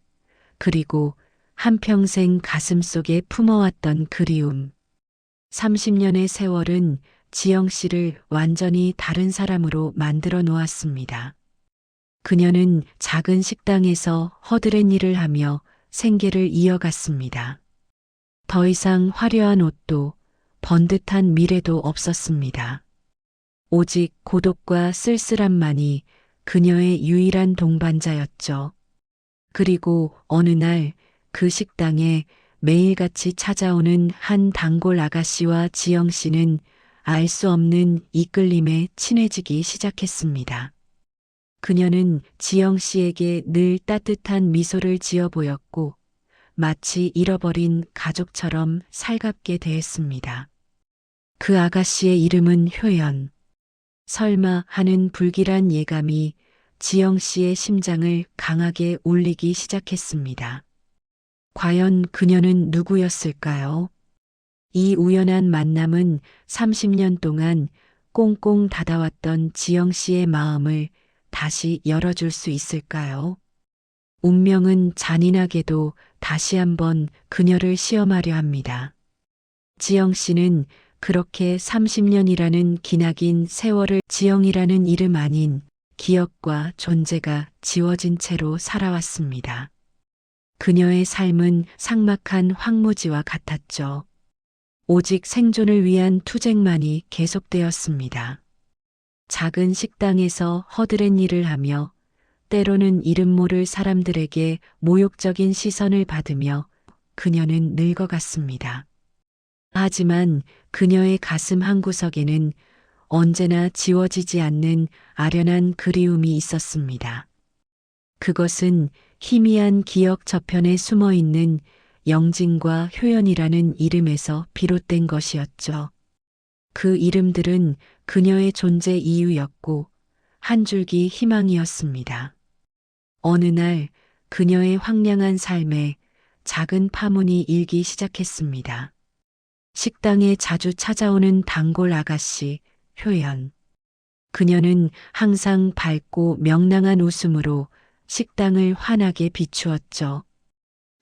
Speaker 3: 그리고 한평생 가슴속에 품어왔던 그리움. 30년의 세월은 지영 씨를 완전히 다른 사람으로 만들어 놓았습니다. 그녀는 작은 식당에서 허드렛 일을 하며 생계를 이어갔습니다. 더 이상 화려한 옷도 번듯한 미래도 없었습니다. 오직 고독과 쓸쓸함만이 그녀의 유일한 동반자였죠. 그리고 어느 날 그 식당에 매일같이 찾아오는 한 단골 아가씨와 지영 씨는 알 수 없는 이끌림에 친해지기 시작했습니다. 그녀는 지영 씨에게 늘 따뜻한 미소를 지어 보였고 마치 잃어버린 가족처럼 살갑게 대했습니다. 그 아가씨의 이름은 효연. 설마 하는 불길한 예감이 지영 씨의 심장을 강하게 울리기 시작했습니다. 과연 그녀는 누구였을까요? 이 우연한 만남은 30년 동안 꽁꽁 닫아왔던 지영 씨의 마음을 다시 열어줄 수 있을까요? 운명은 잔인하게도 다시 한번 그녀를 시험하려 합니다. 지영 씨는 그렇게 30년이라는 기나긴 세월을 지영이라는 이름 아닌 기억과 존재가 지워진 채로 살아왔습니다. 그녀의 삶은 삭막한 황무지와 같았죠. 오직 생존을 위한 투쟁만이 계속되었습니다. 작은 식당에서 허드렛 일을 하며 때로는 이름 모를 사람들에게 모욕적인 시선을 받으며 그녀는 늙어갔습니다. 하지만 그녀의 가슴 한구석에는 언제나 지워지지 않는 아련한 그리움이 있었습니다. 그것은 희미한 기억 저편에 숨어 있는 영진과 효연이라는 이름에서 비롯된 것이었죠. 그 이름들은 그녀의 존재 이유였고 한 줄기 희망이었습니다. 어느 날 그녀의 황량한 삶에 작은 파문이 일기 시작했습니다. 식당에 자주 찾아오는 단골 아가씨 효연. 그녀는 항상 밝고 명랑한 웃음으로 식당을 환하게 비추었죠.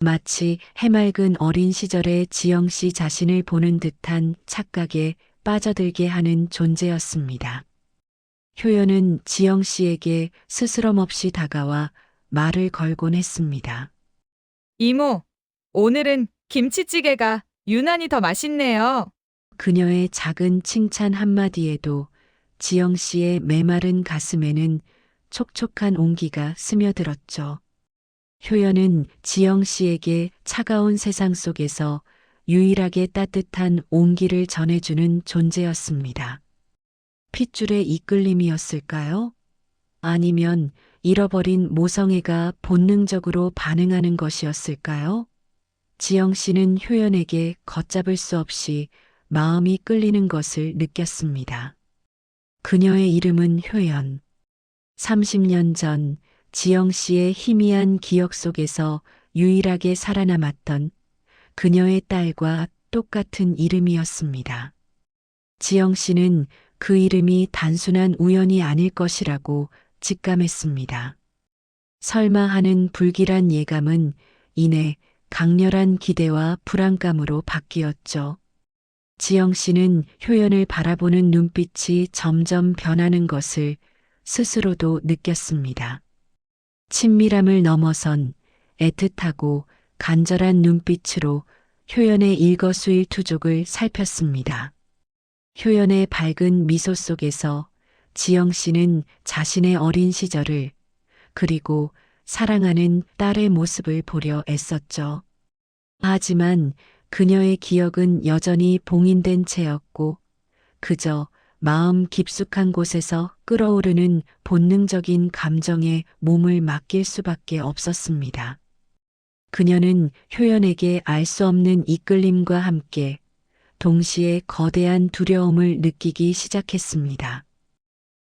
Speaker 3: 마치 해맑은 어린 시절의 지영 씨 자신을 보는 듯한 착각에 빠져들게 하는 존재였습니다. 효연은 지영 씨에게 스스럼 없이 다가와 말을 걸곤 했습니다.
Speaker 2: 이모, 오늘은 김치찌개가 유난히 더 맛있네요.
Speaker 3: 그녀의 작은 칭찬 한마디에도 지영 씨의 메마른 가슴에는 촉촉한 온기가 스며들었죠. 효연은 지영 씨에게 차가운 세상 속에서 유일하게 따뜻한 온기를 전해주는 존재였습니다. 핏줄의 이끌림이었을까요? 아니면 잃어버린 모성애가 본능적으로 반응하는 것이었을까요? 지영 씨는 효연에게 걷잡을 수 없이 마음이 끌리는 것을 느꼈습니다. 그녀의 이름은 효연. 30년 전 지영 씨의 희미한 기억 속에서 유일하게 살아남았던 그녀의 딸과 똑같은 이름이었습니다. 지영 씨는 그 이름이 단순한 우연이 아닐 것이라고 직감했습니다. 설마 하는 불길한 예감은 이내 강렬한 기대와 불안감으로 바뀌었죠. 지영 씨는 효연을 바라보는 눈빛이 점점 변하는 것을 스스로도 느꼈습니다. 친밀함을 넘어선 애틋하고 간절한 눈빛으로 효연의 일거수일투족을 살폈습니다. 효연의 밝은 미소 속에서 지영 씨는 자신의 어린 시절을 그리고 사랑하는 딸의 모습을 보려 애썼죠. 하지만 그녀의 기억은 여전히 봉인된 채였고 그저 마음 깊숙한 곳에서 끓어오르는 본능적인 감정에 몸을 맡길 수밖에 없었습니다. 그녀는 효연에게 알 수 없는 이끌림과 함께 동시에 거대한 두려움을 느끼기 시작했습니다.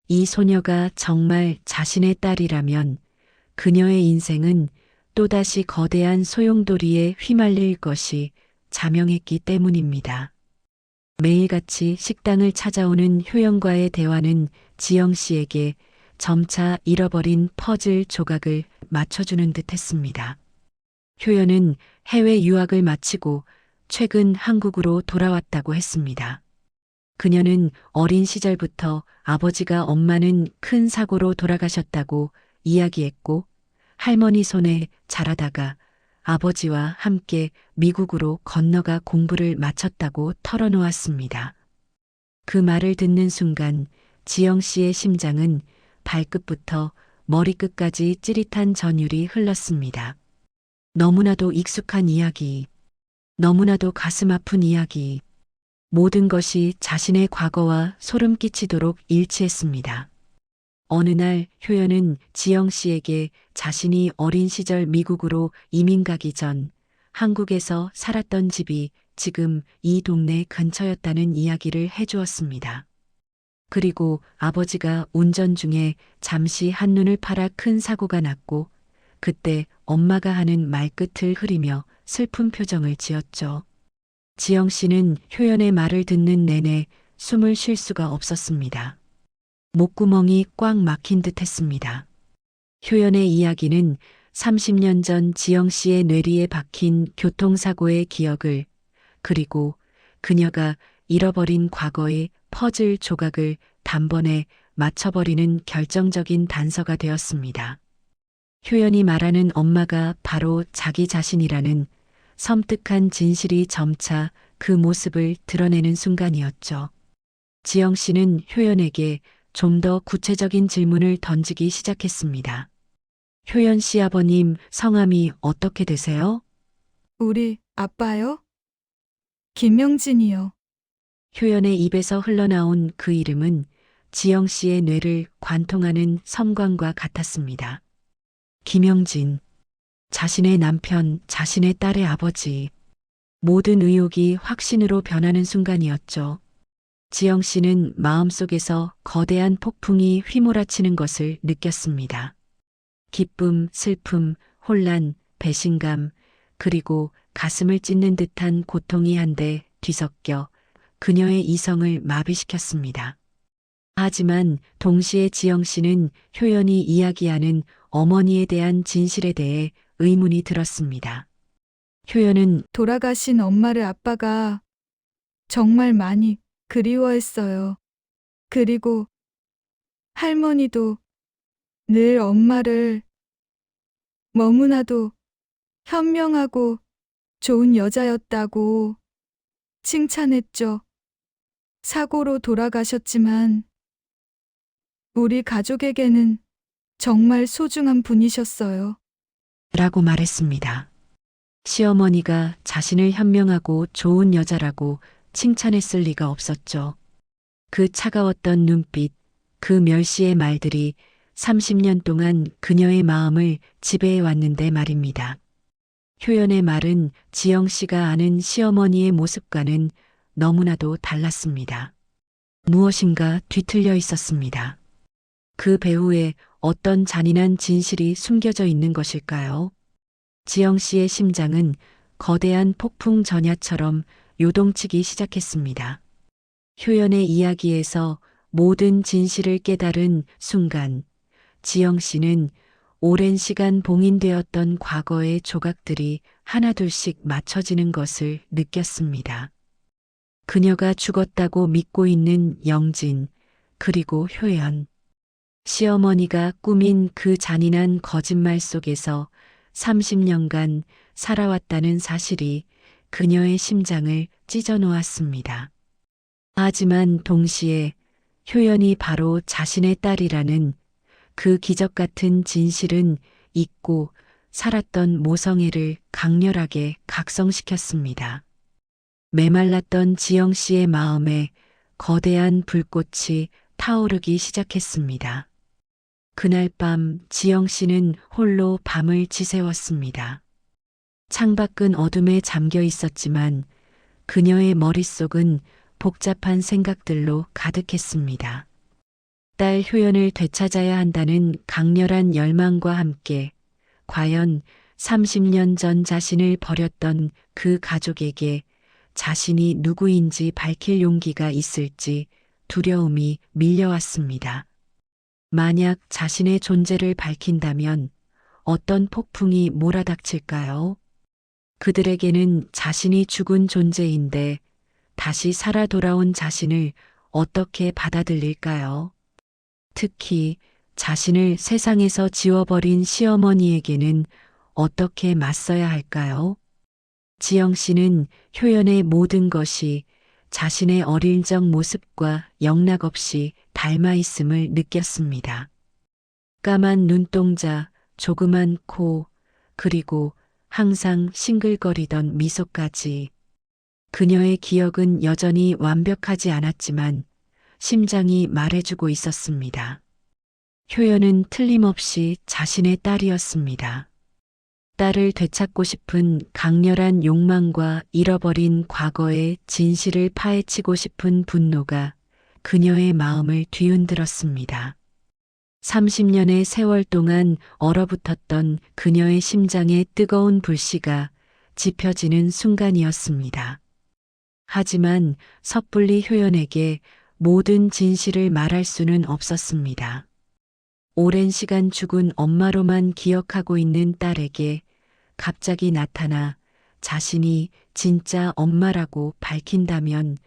Speaker 3: 이 소녀가 정말 자신의 딸이라면 그녀의 인생은 또다시 거대한 소용돌이에 휘말릴 것이 자명했기 때문입니다. 매일같이 식당을 찾아오는 효연과의 대화는 지영 씨에게 점차 잃어버린 퍼즐 조각을 맞춰주는 듯 했습니다. 효연은 해외 유학을 마치고 최근 한국으로 돌아왔다고 했습니다. 그녀는 어린 시절부터 아버지가 엄마는 큰 사고로 돌아가셨다고 이야기했고 할머니 손에 자라다가 아버지와 함께 미국으로 건너가 공부를 마쳤다고 털어놓았습니다. 그 말을 듣는 순간 지영 씨의 심장은 발끝부터 머리끝까지 찌릿한 전율이 흘렀습니다. 너무나도 익숙한 이야기, 너무나도 가슴 아픈 이야기, 모든 것이 자신의 과거와 소름 끼치도록 일치했습니다. 어느 날 효연은 지영 씨에게 자신이 어린 시절 미국으로 이민 가기 전 한국에서 살았던 집이 지금 이 동네 근처였다는 이야기를 해주었습니다. 그리고 아버지가 운전 중에 잠시 한눈을 팔아 큰 사고가 났고 그때 엄마가 하는 말끝을 흐리며 슬픈 표정을 지었죠. 지영 씨는 효연의 말을 듣는 내내 숨을 쉴 수가 없었습니다. 목구멍이 꽉 막힌 듯 했습니다. 효연의 이야기는 30년 전 지영 씨의 뇌리에 박힌 교통사고의 기억을 그리고 그녀가 잃어버린 과거의 퍼즐 조각을 단번에 맞춰버리는 결정적인 단서가 되었습니다. 효연이 말하는 엄마가 바로 자기 자신이라는 섬뜩한 진실이 점차 그 모습을 드러내는 순간이었죠. 지영 씨는 효연에게 좀 더 구체적인 질문을 던지기 시작했습니다. 효연 씨 아버님 성함이 어떻게 되세요?
Speaker 2: 우리 아빠요? 김명진이요.
Speaker 3: 효연의 입에서 흘러나온 그 이름은 지영 씨의 뇌를 관통하는 섬광과 같았습니다. 김영진, 자신의 남편, 자신의 딸의 아버지. 모든 의혹이 확신으로 변하는 순간이었죠. 지영 씨는 마음속에서 거대한 폭풍이 휘몰아치는 것을 느꼈습니다. 기쁨, 슬픔, 혼란, 배신감, 그리고 가슴을 찢는 듯한 고통이 한데 뒤섞여 그녀의 이성을 마비시켰습니다. 하지만 동시에 지영 씨는 효연이 이야기하는 어머니에 대한 진실에 대해 의문이 들었습니다. 효연은
Speaker 2: 돌아가신 엄마를 아빠가 정말 많이 그리워했어요. 그리고 할머니도 늘 엄마를 너무나도 현명하고 좋은 여자였다고 칭찬했죠. 사고로 돌아가셨지만 우리 가족에게는 정말 소중한 분이셨어요.
Speaker 3: 라고 말했습니다. 시어머니가 자신을 현명하고 좋은 여자라고 칭찬했을 리가 없었죠. 그 차가웠던 눈빛, 그 멸시의 말들이 30년 동안 그녀의 마음을 지배해 왔는데 말입니다. 효연의 말은 지영 씨가 아는 시어머니의 모습과는 너무나도 달랐습니다. 무엇인가 뒤틀려 있었습니다. 그 배후에 어떤 잔인한 진실이 숨겨져 있는 것일까요? 지영 씨의 심장은 거대한 폭풍 전야처럼 요동치기 시작했습니다. 효연의 이야기에서 모든 진실을 깨달은 순간, 지영 씨는 오랜 시간 봉인되었던 과거의 조각들이 하나둘씩 맞춰지는 것을 느꼈습니다. 그녀가 죽었다고 믿고 있는 영진, 그리고 효연. 시어머니가 꾸민 그 잔인한 거짓말 속에서 30년간 살아왔다는 사실이 그녀의 심장을 찢어 놓았습니다. 하지만 동시에 효연이 바로 자신의 딸이라는 그 기적 같은 진실은 잊고 살았던 모성애를 강렬하게 각성시켰습니다. 메말랐던 지영 씨의 마음에 거대한 불꽃이 타오르기 시작했습니다. 그날 밤 지영 씨는 홀로 밤을 지새웠습니다. 창밖은 어둠에 잠겨 있었지만 그녀의 머릿속은 복잡한 생각들로 가득했습니다. 딸 효연을 되찾아야 한다는 강렬한 열망과 함께 과연 30년 전 자신을 버렸던 그 가족에게 자신이 누구인지 밝힐 용기가 있을지 두려움이 밀려왔습니다. 만약 자신의 존재를 밝힌다면 어떤 폭풍이 몰아닥칠까요? 그들에게는 자신이 죽은 존재인데 다시 살아 돌아온 자신을 어떻게 받아들일까요? 특히 자신을 세상에서 지워버린 시어머니에게는 어떻게 맞서야 할까요? 지영 씨는 효연의 모든 것이 자신의 어릴 적 모습과 영락없이 닮아 있음을 느꼈습니다. 까만 눈동자, 조그만 코, 그리고 항상 싱글거리던 미소까지. 그녀의 기억은 여전히 완벽하지 않았지만 심장이 말해주고 있었습니다. 효연은 틀림없이 자신의 딸이었습니다. 딸을 되찾고 싶은 강렬한 욕망과 잃어버린 과거의 진실을 파헤치고 싶은 분노가 그녀의 마음을 뒤흔들었습니다. 30년의 세월 동안 얼어붙었던 그녀의 심장의 뜨거운 불씨가 지펴지는 순간이었습니다. 하지만 섣불리 효연에게 모든 진실을 말할 수는 없었습니다. 오랜 시간 죽은 엄마로만 기억하고 있는 딸에게 갑자기 나타나 자신이 진짜 엄마라고 밝힌다면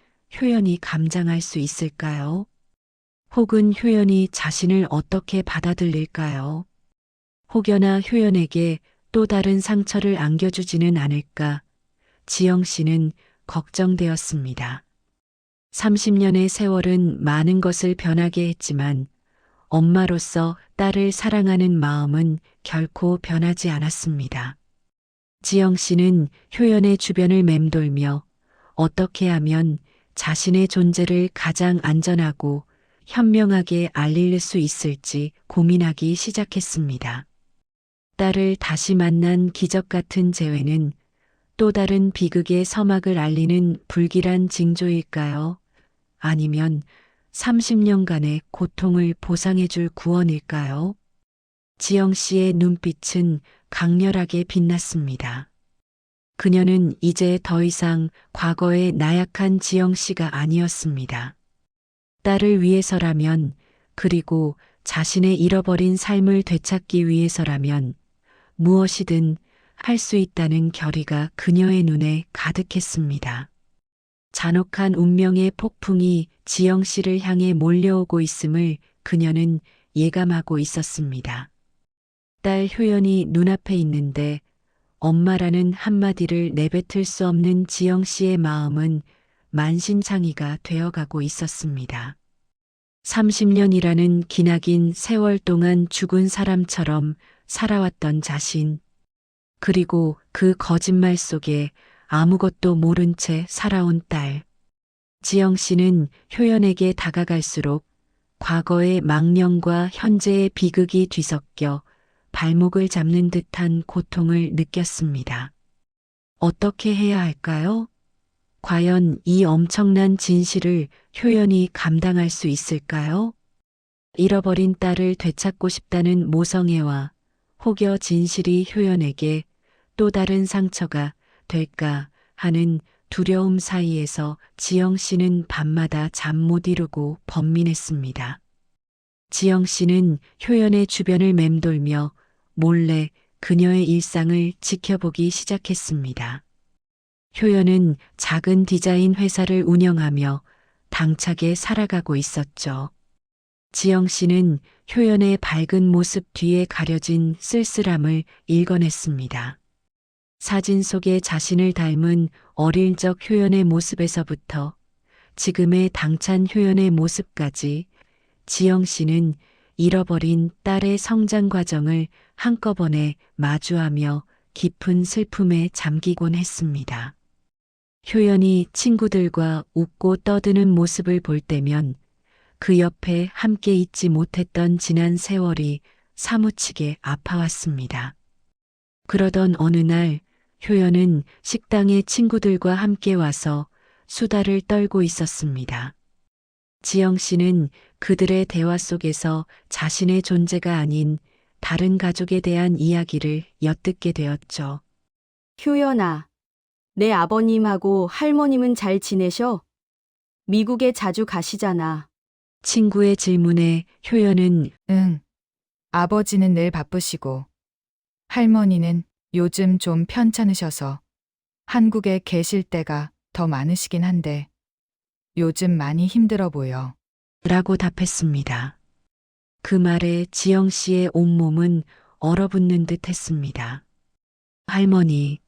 Speaker 3: 효연이 감당할 수 있을까요? 혹은 효연이 자신을 어떻게 받아들일까요? 혹여나 효연에게 또 다른 상처를 안겨주지는 않을까 지영 씨는 걱정되었습니다. 30년의 세월은 많은 것을 변하게 했지만 엄마로서 딸을 사랑하는 마음은 결코 변하지 않았습니다. 지영 씨는 효연의 주변을 맴돌며 어떻게 하면 자신의 존재를 가장 안전하고 현명하게 알릴 수 있을지 고민하기 시작했습니다. 딸을 다시 만난 기적 같은 재회는 또 다른 비극의 서막을 알리는 불길한 징조일까요? 아니면 30년간의 고통을 보상해줄 구원일까요? 지영 씨의 눈빛은 강렬하게 빛났습니다. 그녀는 이제 더 이상 과거의 나약한 지영 씨가 아니었습니다. 딸을 위해서라면, 그리고 자신의 잃어버린 삶을 되찾기 위해서라면 무엇이든 할 수 있다는 결의가 그녀의 눈에 가득했습니다. 잔혹한 운명의 폭풍이 지영 씨를 향해 몰려오고 있음을 그녀는 예감하고 있었습니다. 딸 효연이 눈앞에 있는데 엄마라는 한마디를 내뱉을 수 없는 지영 씨의 마음은 만신창이가 되어가고 있었습니다. 30년이라는 기나긴 세월 동안 죽은 사람처럼 살아왔던 자신, 그리고 그 거짓말 속에 아무것도 모른 채 살아온 딸. 지영 씨는 효연에게 다가갈수록 과거의 망령과 현재의 비극이 뒤섞여 발목을 잡는 듯한 고통을 느꼈습니다. 어떻게 해야 할까요? 과연 이 엄청난 진실을 효연이 감당할 수 있을까요? 잃어버린 딸을 되찾고 싶다는 모성애와 혹여 진실이 효연에게 또 다른 상처가 될까 하는 두려움 사이에서 지영 씨는 밤마다 잠 못 이루고 번민했습니다. 지영 씨는 효연의 주변을 맴돌며 몰래 그녀의 일상을 지켜보기 시작했습니다. 효연은 작은 디자인 회사를 운영하며 당차게 살아가고 있었죠. 지영 씨는 효연의 밝은 모습 뒤에 가려진 쓸쓸함을 읽어냈습니다. 사진 속에 자신을 닮은 어릴 적 효연의 모습에서부터 지금의 당찬 효연의 모습까지 지영 씨는 잃어버린 딸의 성장 과정을 한꺼번에 마주하며 깊은 슬픔에 잠기곤 했습니다. 효연이 친구들과 웃고 떠드는 모습을 볼 때면 그 옆에 함께 있지 못했던 지난 세월이 사무치게 아파왔습니다. 그러던 어느 날 효연은 식당에 친구들과 함께 와서 수다를 떨고 있었습니다. 지영 씨는 그들의 대화 속에서 자신의 존재가 아닌 다른 가족에 대한 이야기를 엿듣게 되었죠.
Speaker 9: 효연아, 내 아버님하고 할머님은 잘 지내셔? 미국에 자주 가시잖아.
Speaker 3: 친구의 질문에 효연은
Speaker 2: 응. 아버지는 늘 바쁘시고, 할머니는 요즘 좀 편찮으셔서 한국에 계실 때가 더 많으시긴 한데, 요즘 많이 힘들어 보여.
Speaker 3: 라고 답했습니다. 그 말에 지영 씨의 온몸은 얼어붙는 듯 했습니다. 할머니,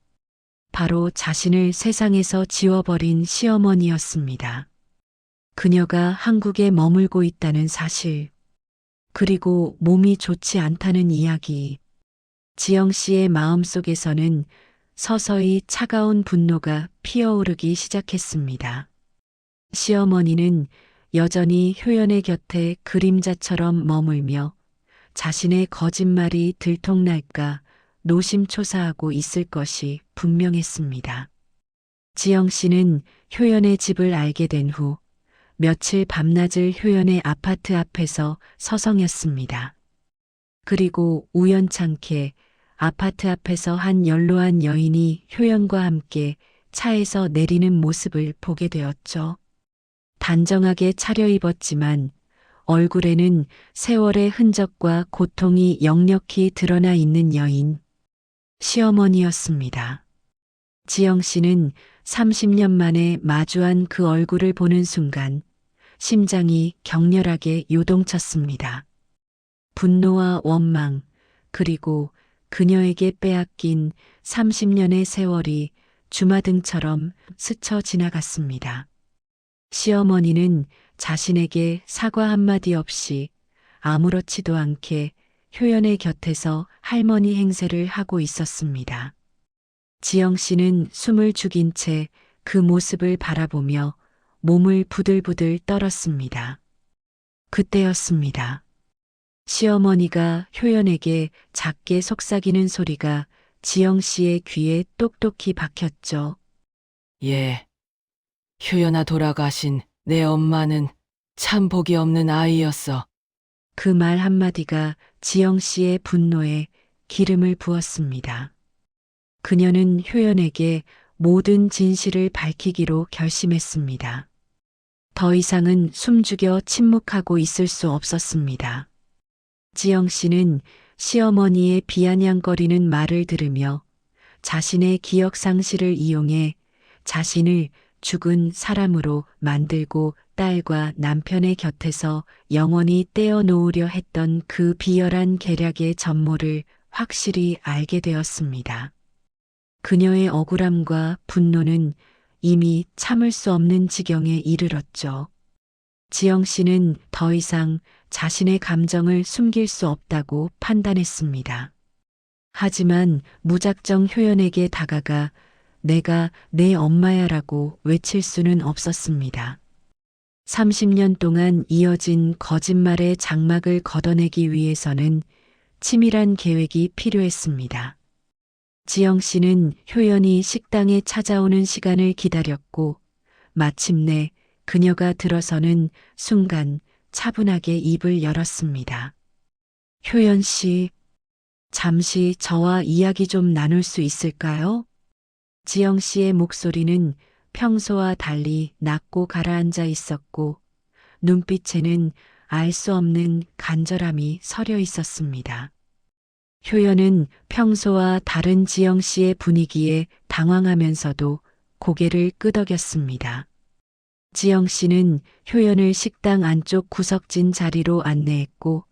Speaker 3: 바로 자신을 세상에서 지워버린 시어머니였습니다. 그녀가 한국에 머물고 있다는 사실, 그리고 몸이 좋지 않다는 이야기. 지영 씨의 마음속에서는 서서히 차가운 분노가 피어오르기 시작했습니다. 시어머니는 여전히 효연의 곁에 그림자처럼 머물며 자신의 거짓말이 들통날까 노심초사하고 있을 것이 분명했습니다. 지영 씨는 효연의 집을 알게 된 후 며칠 밤낮을 효연의 아파트 앞에서 서성였습니다. 그리고 우연찮게 아파트 앞에서 한 연로한 여인이 효연과 함께 차에서 내리는 모습을 보게 되었죠. 단정하게 차려입었지만 얼굴에는 세월의 흔적과 고통이 역력히 드러나 있는 여인, 시어머니였습니다. 지영 씨는 30년 만에 마주한 그 얼굴을 보는 순간 심장이 격렬하게 요동쳤습니다. 분노와 원망, 그리고 그녀에게 빼앗긴 30년의 세월이 주마등처럼 스쳐 지나갔습니다. 시어머니는 자신에게 사과 한마디 없이 아무렇지도 않게 효연의 곁에서 할머니 행세를 하고 있었습니다. 지영 씨는 숨을 죽인 채 그 모습을 바라보며 몸을 부들부들 떨었습니다. 그때였습니다. 시어머니가 효연에게 작게 속삭이는 소리가 지영 씨의 귀에 똑똑히 박혔죠.
Speaker 1: 예. 효연아 돌아가신 내 엄마는 참 복이 없는 아이였어.
Speaker 3: 그 말 한마디가 지영 씨의 분노에 기름을 부었습니다. 그녀는 효연에게 모든 진실을 밝히기로 결심했습니다. 더 이상은 숨죽여 침묵하고 있을 수 없었습니다. 지영 씨는 시어머니의 비아냥거리는 말을 들으며 자신의 기억 상실을 이용해 자신을 죽은 사람으로 만들고 딸과 남편의 곁에서 영원히 떼어놓으려 했던 그 비열한 계략의 전모를 확실히 알게 되었습니다. 그녀의 억울함과 분노는 이미 참을 수 없는 지경에 이르렀죠. 지영 씨는 더 이상 자신의 감정을 숨길 수 없다고 판단했습니다. 하지만 무작정 효연에게 다가가 내가 내 엄마야라고 외칠 수는 없었습니다. 30년 동안 이어진 거짓말의 장막을 걷어내기 위해서는 치밀한 계획이 필요했습니다. 지영 씨는 효연이 식당에 찾아오는 시간을 기다렸고 마침내 그녀가 들어서는 순간 차분하게 입을 열었습니다. 효연 씨, 잠시 저와 이야기 좀 나눌 수 있을까요? 지영 씨의 목소리는 평소와 달리 낮고 가라앉아 있었고 눈빛에는 알 수 없는 간절함이 서려 있었습니다. 효연은 평소와 다른 지영 씨의 분위기에 당황하면서도 고개를 끄덕였습니다. 지영 씨는 효연을 식당 안쪽 구석진 자리로 안내했고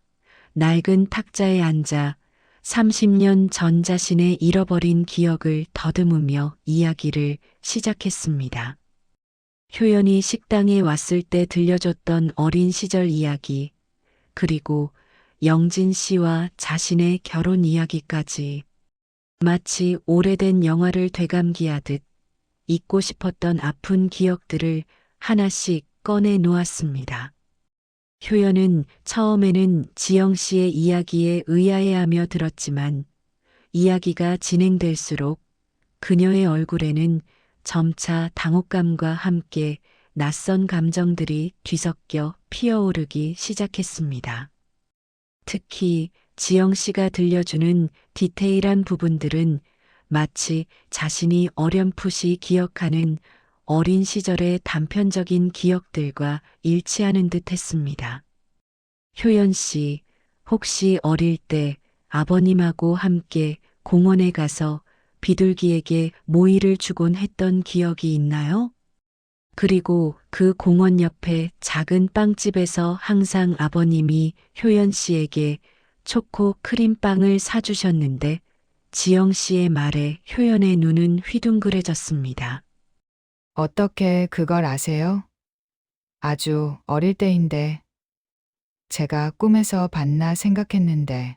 Speaker 3: 낡은 탁자에 앉아 30년 전 자신의 잃어버린 기억을 더듬으며 이야기를 시작했습니다. 효연이 식당에 왔을 때 들려줬던 어린 시절 이야기, 그리고 영진 씨와 자신의 결혼 이야기까지 마치 오래된 영화를 되감기하듯 잊고 싶었던 아픈 기억들을 하나씩 꺼내 놓았습니다. 효연은 처음에는 지영 씨의 이야기에 의아해하며 들었지만 이야기가 진행될수록 그녀의 얼굴에는 점차 당혹감과 함께 낯선 감정들이 뒤섞여 피어오르기 시작했습니다. 특히 지영 씨가 들려주는 디테일한 부분들은 마치 자신이 어렴풋이 기억하는 어린 시절의 단편적인 기억들과 일치하는 듯 했습니다. 효연 씨, 혹시 어릴 때 아버님하고 함께 공원에 가서 비둘기에게 모이를 주곤 했던 기억이 있나요? 그리고 그 공원 옆에 작은 빵집에서 항상 아버님이 효연 씨에게 초코 크림빵을 사주셨는데 지영 씨의 말에 효연의 눈은 휘둥그레졌습니다.
Speaker 2: 어떻게 그걸 아세요? 아주 어릴 때인데 제가 꿈에서 봤나 생각했는데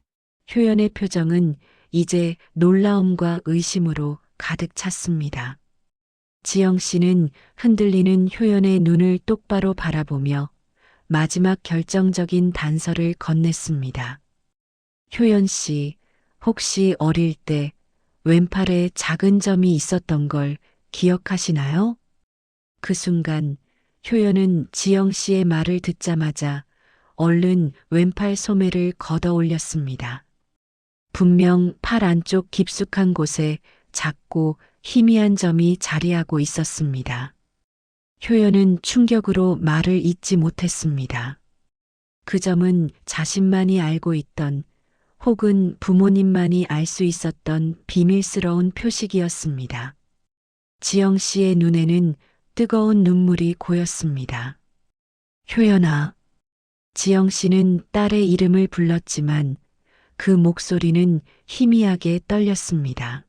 Speaker 3: 효연의 표정은 이제 놀라움과 의심으로 가득 찼습니다. 지영 씨는 흔들리는 효연의 눈을 똑바로 바라보며 마지막 결정적인 단서를 건넸습니다. 효연 씨, 혹시 어릴 때 왼팔에 작은 점이 있었던 걸 기억하시나요? 그 순간 효연은 지영 씨의 말을 듣자마자 얼른 왼팔 소매를 걷어 올렸습니다. 분명 팔 안쪽 깊숙한 곳에 작고 희미한 점이 자리하고 있었습니다. 효연은 충격으로 말을 잇지 못했습니다. 그 점은 자신만이 알고 있던 혹은 부모님만이 알 수 있었던 비밀스러운 표식이었습니다. 지영 씨의 눈에는 뜨거운 눈물이 고였습니다. 효연아. 지영 씨는 딸의 이름을 불렀지만 그 목소리는 희미하게 떨렸습니다.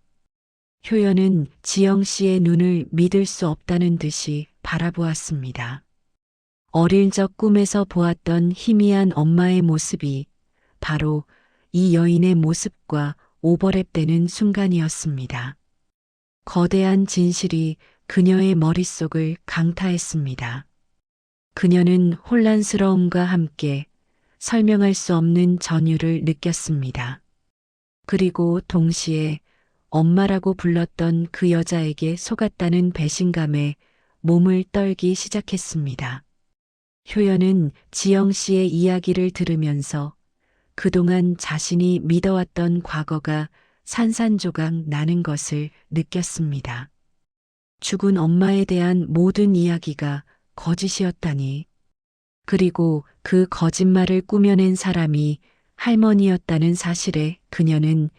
Speaker 3: 효연은 지영 씨의 눈을 믿을 수 없다는 듯이 바라보았습니다. 어릴 적 꿈에서 보았던 희미한 엄마의 모습이 바로 이 여인의 모습과 오버랩되는 순간이었습니다. 거대한 진실이 그녀의 머릿속을 강타했습니다. 그녀는 혼란스러움과 함께 설명할 수 없는 전율을 느꼈습니다. 그리고 동시에 엄마라고 불렀던 그 여자에게 속았다는 배신감에 몸을 떨기 시작했습니다. 효연은 지영 씨의 이야기를 들으면서 그동안 자신이 믿어왔던 과거가 산산조각 나는 것을 느꼈습니다. 죽은 엄마에 대한 모든 이야기가 거짓이었다니. 그리고 그 거짓말을 꾸며낸 사람이 할머니였다는 사실에 그녀는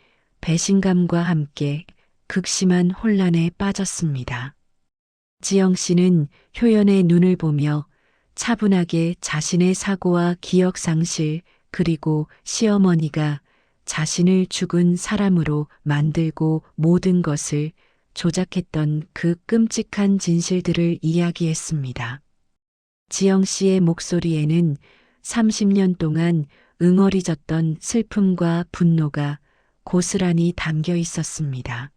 Speaker 3: 배신감과 함께 극심한 혼란에 빠졌습니다. 지영 씨는 효연의 눈을 보며 차분하게 자신의 사고와 기억 상실 그리고 시어머니가 자신을 죽은 사람으로 만들고 모든 것을 조작했던 그 끔찍한 진실들을 이야기했습니다. 지영 씨의 목소리에는 30년 동안 응어리졌던 슬픔과 분노가 고스란히 담겨 있었습니다.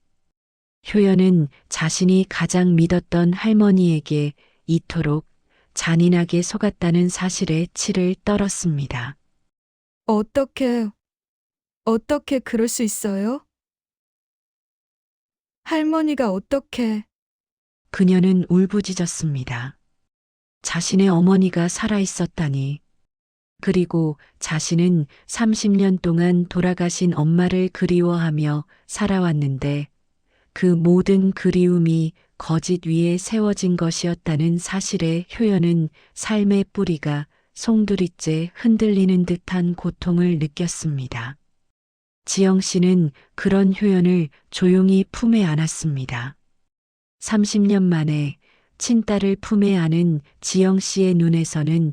Speaker 3: 효연은 자신이 가장 믿었던 할머니에게 이토록 잔인하게 속았다는 사실에 치를 떨었습니다.
Speaker 2: 어떻게 그럴 수 있어요? 할머니가 어떻게...
Speaker 3: 그녀는 울부짖었습니다. 자신의 어머니가 살아있었다니. 그리고 자신은 30년 동안 돌아가신 엄마를 그리워하며 살아왔는데 그 모든 그리움이 거짓 위에 세워진 것이었다는 사실에 효연은 삶의 뿌리가 송두리째 흔들리는 듯한 고통을 느꼈습니다. 지영 씨는 그런 효연을 조용히 품에 안았습니다. 30년 만에 친딸을 품에 안은 지영 씨의 눈에서는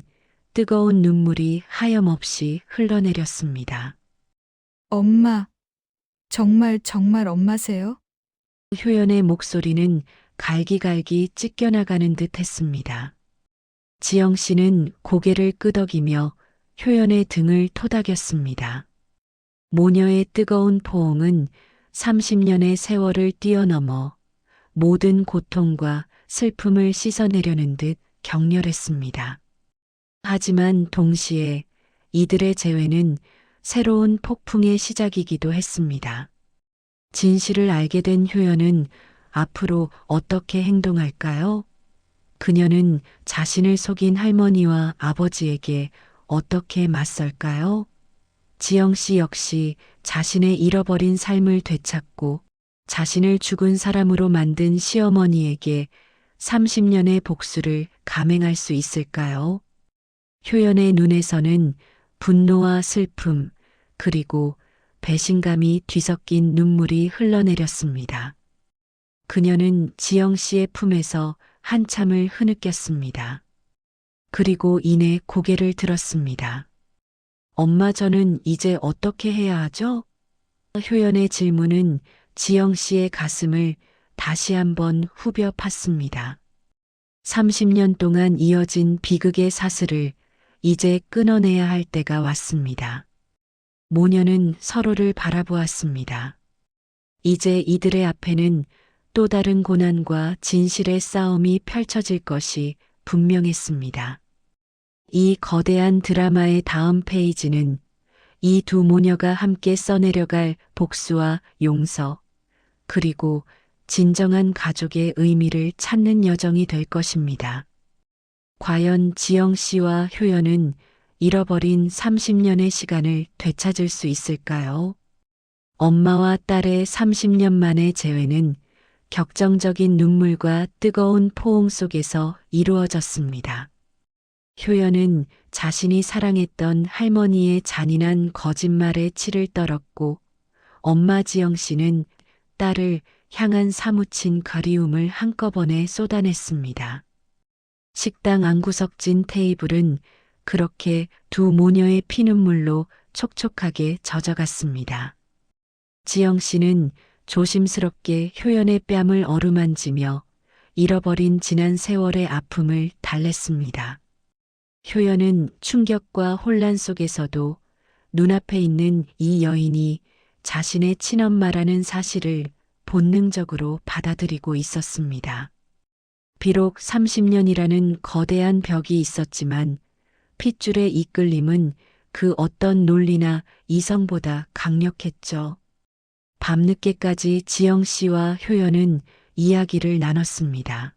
Speaker 3: 뜨거운 눈물이 하염없이 흘러내렸습니다.
Speaker 2: 엄마, 정말 엄마세요?
Speaker 3: 효연의 목소리는 갈기갈기 찢겨나가는 듯 했습니다. 지영 씨는 고개를 끄덕이며 효연의 등을 토닥였습니다. 모녀의 뜨거운 포옹은 30년의 세월을 뛰어넘어 모든 고통과 슬픔을 씻어내려는 듯 격렬했습니다. 하지만 동시에 이들의 재회는 새로운 폭풍의 시작이기도 했습니다. 진실을 알게 된 효연은 앞으로 어떻게 행동할까요? 그녀는 자신을 속인 할머니와 아버지에게 어떻게 맞설까요? 지영 씨 역시 자신의 잃어버린 삶을 되찾고 자신을 죽은 사람으로 만든 시어머니에게 30년의 복수를 감행할 수 있을까요? 효연의 눈에서는 분노와 슬픔, 그리고 배신감이 뒤섞인 눈물이 흘러내렸습니다. 그녀는 지영 씨의 품에서 한참을 흐느꼈습니다. 그리고 이내 고개를 들었습니다. 엄마, 저는 이제 어떻게 해야 하죠? 효연의 질문은 지영 씨의 가슴을 다시 한번 후벼 팠습니다. 30년 동안 이어진 비극의 사슬을 이제 끊어내야 할 때가 왔습니다. 모녀는 서로를 바라보았습니다. 이제 이들의 앞에는 또 다른 고난과 진실의 싸움이 펼쳐질 것이 분명했습니다. 이 거대한 드라마의 다음 페이지는 이 두 모녀가 함께 써내려갈 복수와 용서, 그리고 진정한 가족의 의미를 찾는 여정이 될 것입니다. 과연 지영 씨와 효연은 잃어버린 30년의 시간을 되찾을 수 있을까요? 엄마와 딸의 30년 만의 재회는 격정적인 눈물과 뜨거운 포옹 속에서 이루어졌습니다. 효연은 자신이 사랑했던 할머니의 잔인한 거짓말에 치를 떨었고, 엄마 지영 씨는 딸을 향한 사무친 그리움을 한꺼번에 쏟아냈습니다. 식당 안구석진 테이블은 그렇게 두 모녀의 피눈물로 촉촉하게 젖어갔습니다. 지영 씨는 조심스럽게 효연의 뺨을 어루만지며 잃어버린 지난 세월의 아픔을 달랬습니다. 효연은 충격과 혼란 속에서도 눈앞에 있는 이 여인이 자신의 친엄마라는 사실을 본능적으로 받아들이고 있었습니다. 비록 30년이라는 거대한 벽이 있었지만 핏줄의 이끌림은 그 어떤 논리나 이성보다 강력했죠. 밤늦게까지 지영 씨와 효연은 이야기를 나눴습니다.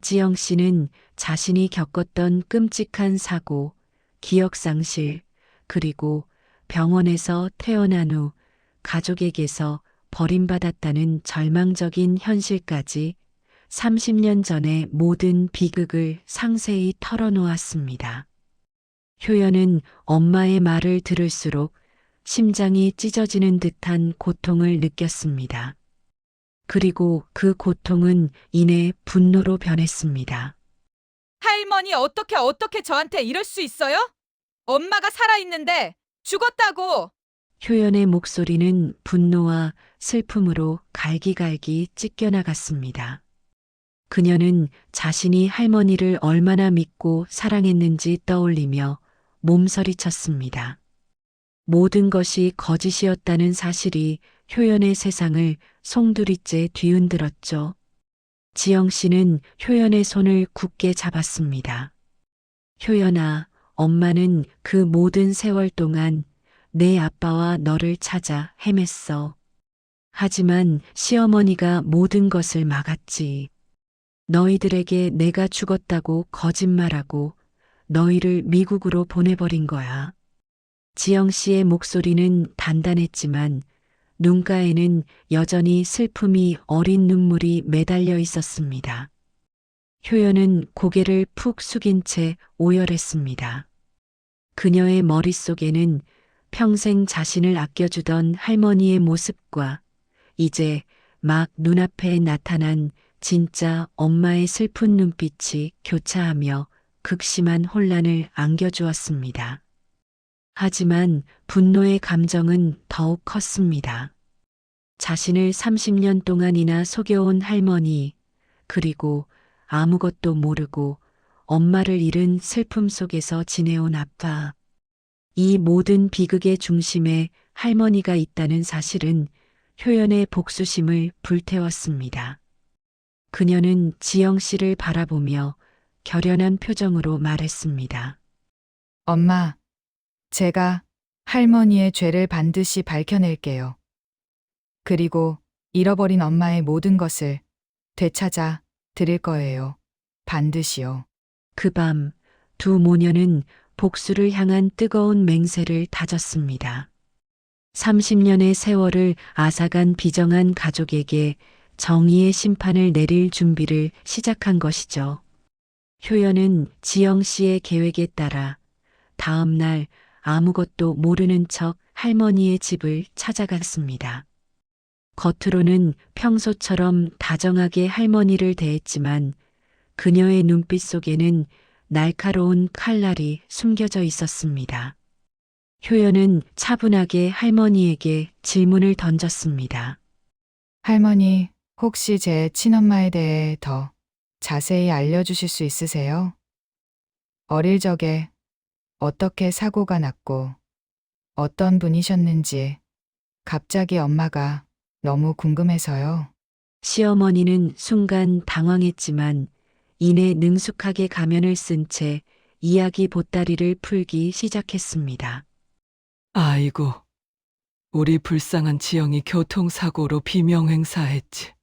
Speaker 3: 지영 씨는 자신이 겪었던 끔찍한 사고, 기억상실, 그리고 병원에서 태어난 후 가족에게서 버림받았다는 절망적인 현실까지 30년 전의 모든 비극을 상세히 털어놓았습니다. 효연은 엄마의 말을 들을수록 심장이 찢어지는 듯한 고통을 느꼈습니다. 그리고 그 고통은 이내 분노로 변했습니다.
Speaker 1: 할머니 어떻게 저한테 이럴 수 있어요? 엄마가 살아있는데 죽었다고!
Speaker 3: 효연의 목소리는 분노와 슬픔으로 갈기갈기 찢겨나갔습니다. 그녀는 자신이 할머니를 얼마나 믿고 사랑했는지 떠올리며 몸서리쳤습니다. 모든 것이 거짓이었다는 사실이 효연의 세상을 송두리째 뒤흔들었죠. 지영 씨는 효연의 손을 굳게 잡았습니다. 효연아, 엄마는 그 모든 세월 동안 내 아빠와 너를 찾아 헤맸어. 하지만 시어머니가 모든 것을 막았지. 너희들에게 내가 죽었다고 거짓말하고 너희를 미국으로 보내버린 거야. 지영 씨의 목소리는 단단했지만 눈가에는 여전히 슬픔이 어린 눈물이 매달려 있었습니다. 효연은 고개를 푹 숙인 채 오열했습니다. 그녀의 머릿속에는 평생 자신을 아껴주던 할머니의 모습과 이제 막 눈앞에 나타난 진짜 엄마의 슬픈 눈빛이 교차하며 극심한 혼란을 안겨주었습니다. 하지만 분노의 감정은 더욱 컸습니다. 자신을 30년 동안이나 속여온 할머니, 그리고 아무것도 모르고 엄마를 잃은 슬픔 속에서 지내온 아빠. 이 모든 비극의 중심에 할머니가 있다는 사실은 효연의 복수심을 불태웠습니다. 그녀는 지영 씨를 바라보며 결연한 표정으로 말했습니다.
Speaker 2: 엄마, 제가 할머니의 죄를 반드시 밝혀낼게요. 그리고 잃어버린 엄마의 모든 것을 되찾아 드릴 거예요. 반드시요.
Speaker 3: 그 밤 두 모녀는 복수를 향한 뜨거운 맹세를 다졌습니다. 30년의 세월을 앗아간 비정한 가족에게 정의의 심판을 내릴 준비를 시작한 것이죠. 효연은 지영 씨의 계획에 따라 다음 날 아무것도 모르는 척 할머니의 집을 찾아갔습니다. 겉으로는 평소처럼 다정하게 할머니를 대했지만 그녀의 눈빛 속에는 날카로운 칼날이 숨겨져 있었습니다. 효연은 차분하게 할머니에게 질문을 던졌습니다.
Speaker 2: 할머니, 혹시 제 친엄마에 대해 더 자세히 알려주실 수 있으세요? 어릴 적에 어떻게 사고가 났고 어떤 분이셨는지 갑자기 엄마가 너무 궁금해서요.
Speaker 3: 시어머니는 순간 당황했지만 이내 능숙하게 가면을 쓴 채 이야기 보따리를 풀기 시작했습니다.
Speaker 1: 아이고, 우리 불쌍한 지영이 교통사고로 비명행사했지.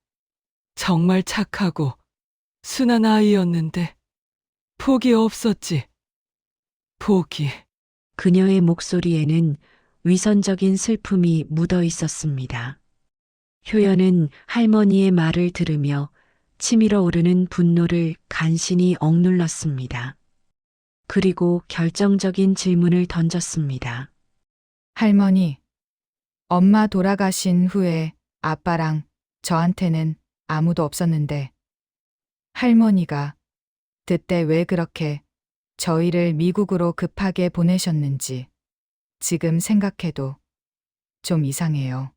Speaker 1: 정말 착하고 순한 아이였는데 복이 없었지. 복이.
Speaker 3: 그녀의 목소리에는 위선적인 슬픔이 묻어 있었습니다. 효연은 할머니의 말을 들으며 치밀어 오르는 분노를 간신히 억눌렀습니다. 그리고 결정적인 질문을 던졌습니다.
Speaker 2: 할머니, 엄마 돌아가신 후에 아빠랑 저한테는 아무도 없었는데 할머니가 그때 왜 그렇게 저희를 미국으로 급하게 보내셨는지 지금 생각해도 좀 이상해요.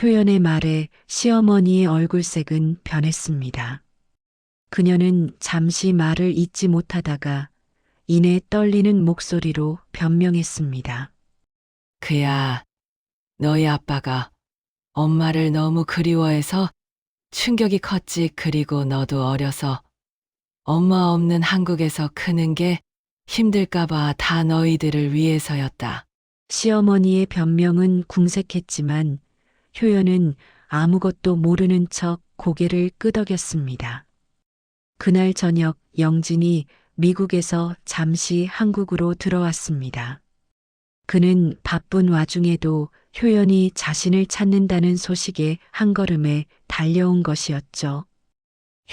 Speaker 3: 효연의 말에 시어머니의 얼굴색은 변했습니다. 그녀는 잠시 말을 잇지 못하다가 이내 떨리는 목소리로 변명했습니다.
Speaker 1: 그야, 너희 아빠가 엄마를 너무 그리워해서 충격이 컸지. 그리고 너도 어려서 엄마 없는 한국에서 크는 게 힘들까봐 다 너희들을 위해서였다.
Speaker 3: 시어머니의 변명은 궁색했지만 효연은 아무것도 모르는 척 고개를 끄덕였습니다. 그날 저녁 영진이 미국에서 잠시 한국으로 들어왔습니다. 그는 바쁜 와중에도 효연이 자신을 찾는다는 소식에 한 걸음에 달려온 것이었죠.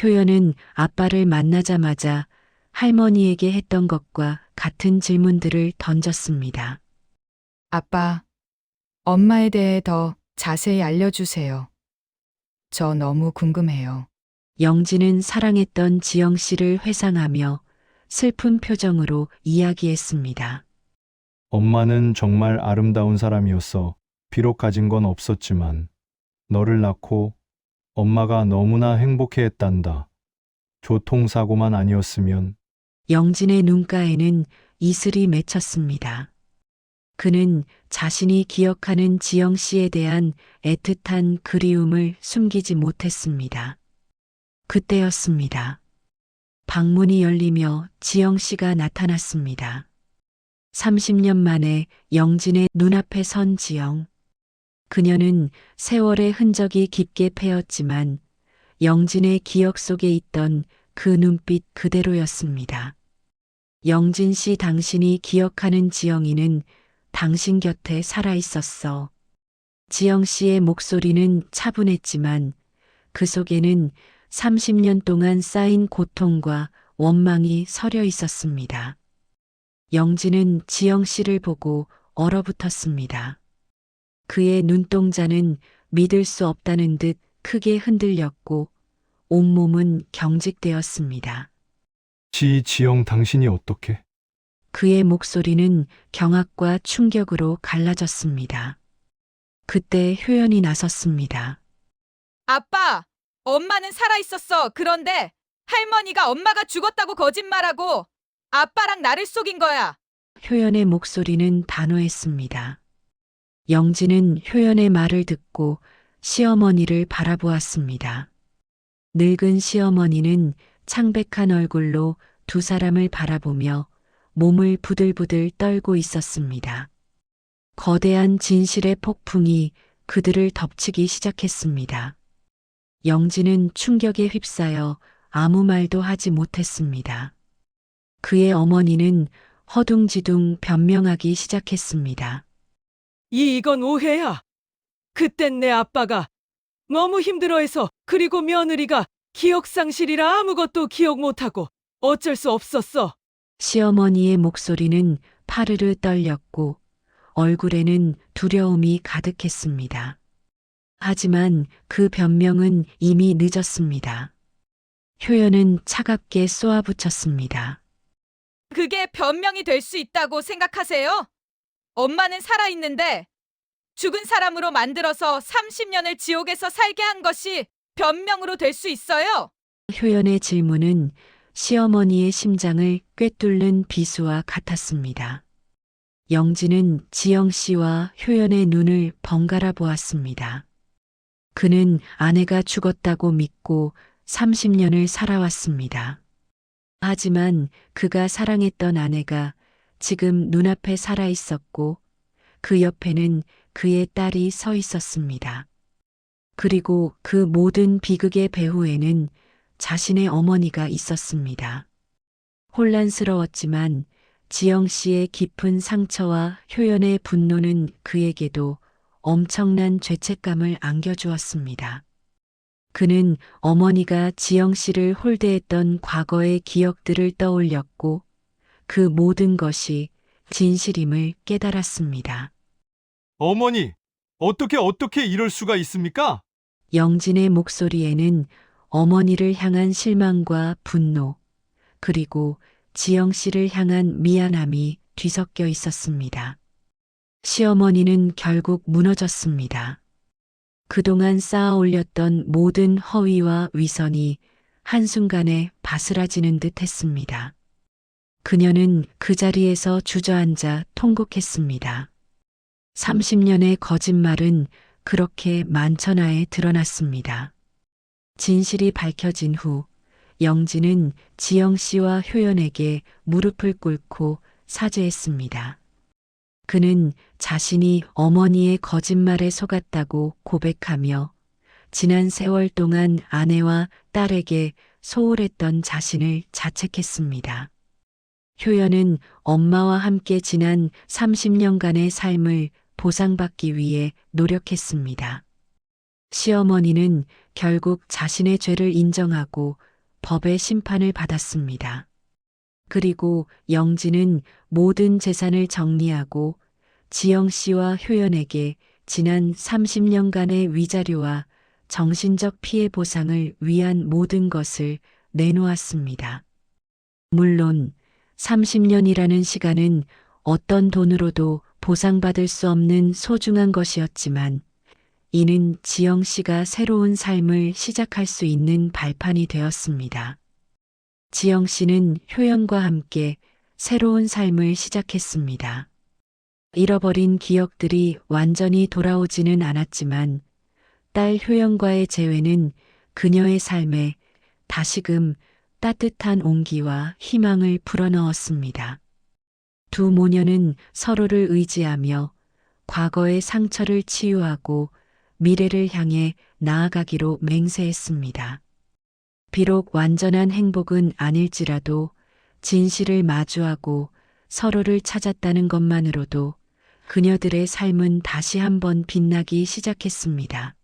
Speaker 3: 효연은 아빠를 만나자마자 할머니에게 했던 것과 같은 질문들을 던졌습니다.
Speaker 2: 아빠, 엄마에 대해 더 자세히 알려주세요. 저 너무 궁금해요.
Speaker 3: 영진은 사랑했던 지영 씨를 회상하며 슬픈 표정으로 이야기했습니다.
Speaker 10: 엄마는 정말 아름다운 사람이었어. 비록 가진 건 없었지만 너를 낳고 엄마가 너무나 행복해했단다. 교통사고만 아니었으면.
Speaker 3: 영진의 눈가에는 이슬이 맺혔습니다. 그는 자신이 기억하는 지영 씨에 대한 애틋한 그리움을 숨기지 못했습니다. 그때였습니다. 방문이 열리며 지영 씨가 나타났습니다. 30년 만에 영진의 눈앞에 선 지영. 그녀는 세월의 흔적이 깊게 패였지만 영진의 기억 속에 있던 그 눈빛 그대로였습니다. 영진 씨, 당신이 기억하는 지영이는 당신 곁에 살아 있었어. 지영 씨의 목소리는 차분했지만 그 속에는 30년 동안 쌓인 고통과 원망이 서려 있었습니다. 영진은 지영 씨를 보고 얼어붙었습니다. 그의 눈동자는 믿을 수 없다는 듯 크게 흔들렸고 온몸은 경직되었습니다.
Speaker 10: 지영, 당신이 어떻게?
Speaker 3: 그의 목소리는 경악과 충격으로 갈라졌습니다. 그때 효연이 나섰습니다.
Speaker 1: 아빠, 엄마는 살아있었어. 그런데 할머니가 엄마가 죽었다고 거짓말하고 아빠랑 나를 속인 거야.
Speaker 3: 효연의 목소리는 단호했습니다. 영진은 효연의 말을 듣고 시어머니를 바라보았습니다. 늙은 시어머니는 창백한 얼굴로 두 사람을 바라보며 몸을 부들부들 떨고 있었습니다. 거대한 진실의 폭풍이 그들을 덮치기 시작했습니다. 영진은 충격에 휩싸여 아무 말도 하지 못했습니다. 그의 어머니는 허둥지둥 변명하기 시작했습니다.
Speaker 1: 이건 오해야. 그땐 내 아빠가 너무 힘들어해서 그리고 며느리가 기억상실이라 아무것도 기억 못하고 어쩔 수 없었어.
Speaker 3: 시어머니의 목소리는 파르르 떨렸고 얼굴에는 두려움이 가득했습니다. 하지만 그 변명은 이미 늦었습니다. 효연은 차갑게 쏘아붙였습니다.
Speaker 1: 그게 변명이 될 수 있다고 생각하세요? 엄마는 살아있는데 죽은 사람으로 만들어서 30년을 지옥에서 살게 한 것이 변명으로 될 수 있어요?
Speaker 3: 효연의 질문은 시어머니의 심장을 꿰뚫는 비수와 같았습니다. 영진은 지영 씨와 효연의 눈을 번갈아 보았습니다. 그는 아내가 죽었다고 믿고 30년을 살아왔습니다. 하지만 그가 사랑했던 아내가 지금 눈앞에 살아 있었고 그 옆에는 그의 딸이 서 있었습니다. 그리고 그 모든 비극의 배후에는 자신의 어머니가 있었습니다. 혼란스러웠지만 지영 씨의 깊은 상처와 효연의 분노는 그에게도 엄청난 죄책감을 안겨주었습니다. 그는 어머니가 지영 씨를 홀대했던 과거의 기억들을 떠올렸고 그 모든 것이 진실임을 깨달았습니다.
Speaker 10: 어머니, 어떻게 이럴 수가 있습니까?
Speaker 3: 영진의 목소리에는 어머니를 향한 실망과 분노, 그리고 지영 씨를 향한 미안함이 뒤섞여 있었습니다. 시어머니는 결국 무너졌습니다. 그동안 쌓아 올렸던 모든 허위와 위선이 한순간에 바스라지는 듯 했습니다. 그녀는 그 자리에서 주저앉아 통곡했습니다. 30년의 거짓말은 그렇게 만천하에 드러났습니다. 진실이 밝혀진 후 영진은 지영 씨와 효연에게 무릎을 꿇고 사죄했습니다. 그는 자신이 어머니의 거짓말에 속았다고 고백하며 지난 세월 동안 아내와 딸에게 소홀했던 자신을 자책했습니다. 효연은 엄마와 함께 지난 30년간의 삶을 보상받기 위해 노력했습니다. 시어머니는 결국 자신의 죄를 인정하고 법의 심판을 받았습니다. 그리고 영진은 모든 재산을 정리하고 지영 씨와 효연에게 지난 30년간의 위자료와 정신적 피해 보상을 위한 모든 것을 내놓았습니다. 물론 30년이라는 시간은 어떤 돈으로도 보상받을 수 없는 소중한 것이었지만 이는 지영 씨가 새로운 삶을 시작할 수 있는 발판이 되었습니다. 지영 씨는 효연과 함께 새로운 삶을 시작했습니다. 잃어버린 기억들이 완전히 돌아오지는 않았지만 딸 효연과의 재회는 그녀의 삶에 다시금 따뜻한 온기와 희망을 불어넣었습니다. 두 모녀는 서로를 의지하며 과거의 상처를 치유하고 미래를 향해 나아가기로 맹세했습니다. 비록 완전한 행복은 아닐지라도 진실을 마주하고 서로를 찾았다는 것만으로도 그녀들의 삶은 다시 한번 빛나기 시작했습니다.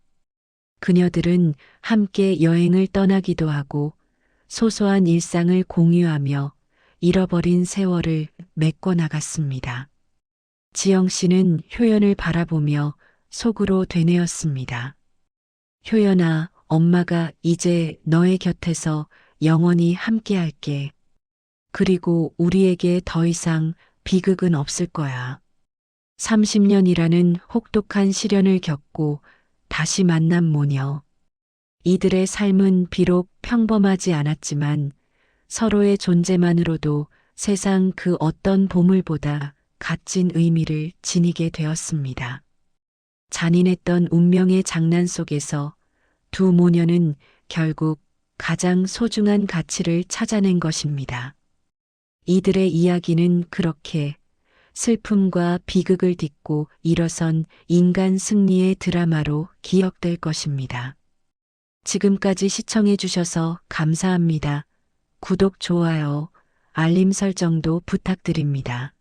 Speaker 3: 그녀들은 함께 여행을 떠나기도 하고 소소한 일상을 공유하며 잃어버린 세월을 메꿔 나갔습니다. 지영 씨는 효연을 바라보며 속으로 되뇌었습니다. 효연아, 엄마가 이제 너의 곁에서 영원히 함께 할게. 그리고 우리에게 더 이상 비극은 없을 거야. 30년이라는 혹독한 시련을 겪고 다시 만난 모녀. 이들의 삶은 비록 평범하지 않았지만 서로의 존재만으로도 세상 그 어떤 보물보다 값진 의미를 지니게 되었습니다. 잔인했던 운명의 장난 속에서 두 모녀는 결국 가장 소중한 가치를 찾아낸 것입니다. 이들의 이야기는 그렇게 슬픔과 비극을 딛고 일어선 인간 승리의 드라마로 기억될 것입니다. 지금까지 시청해 주셔서 감사합니다. 구독, 좋아요, 알림 설정도 부탁드립니다.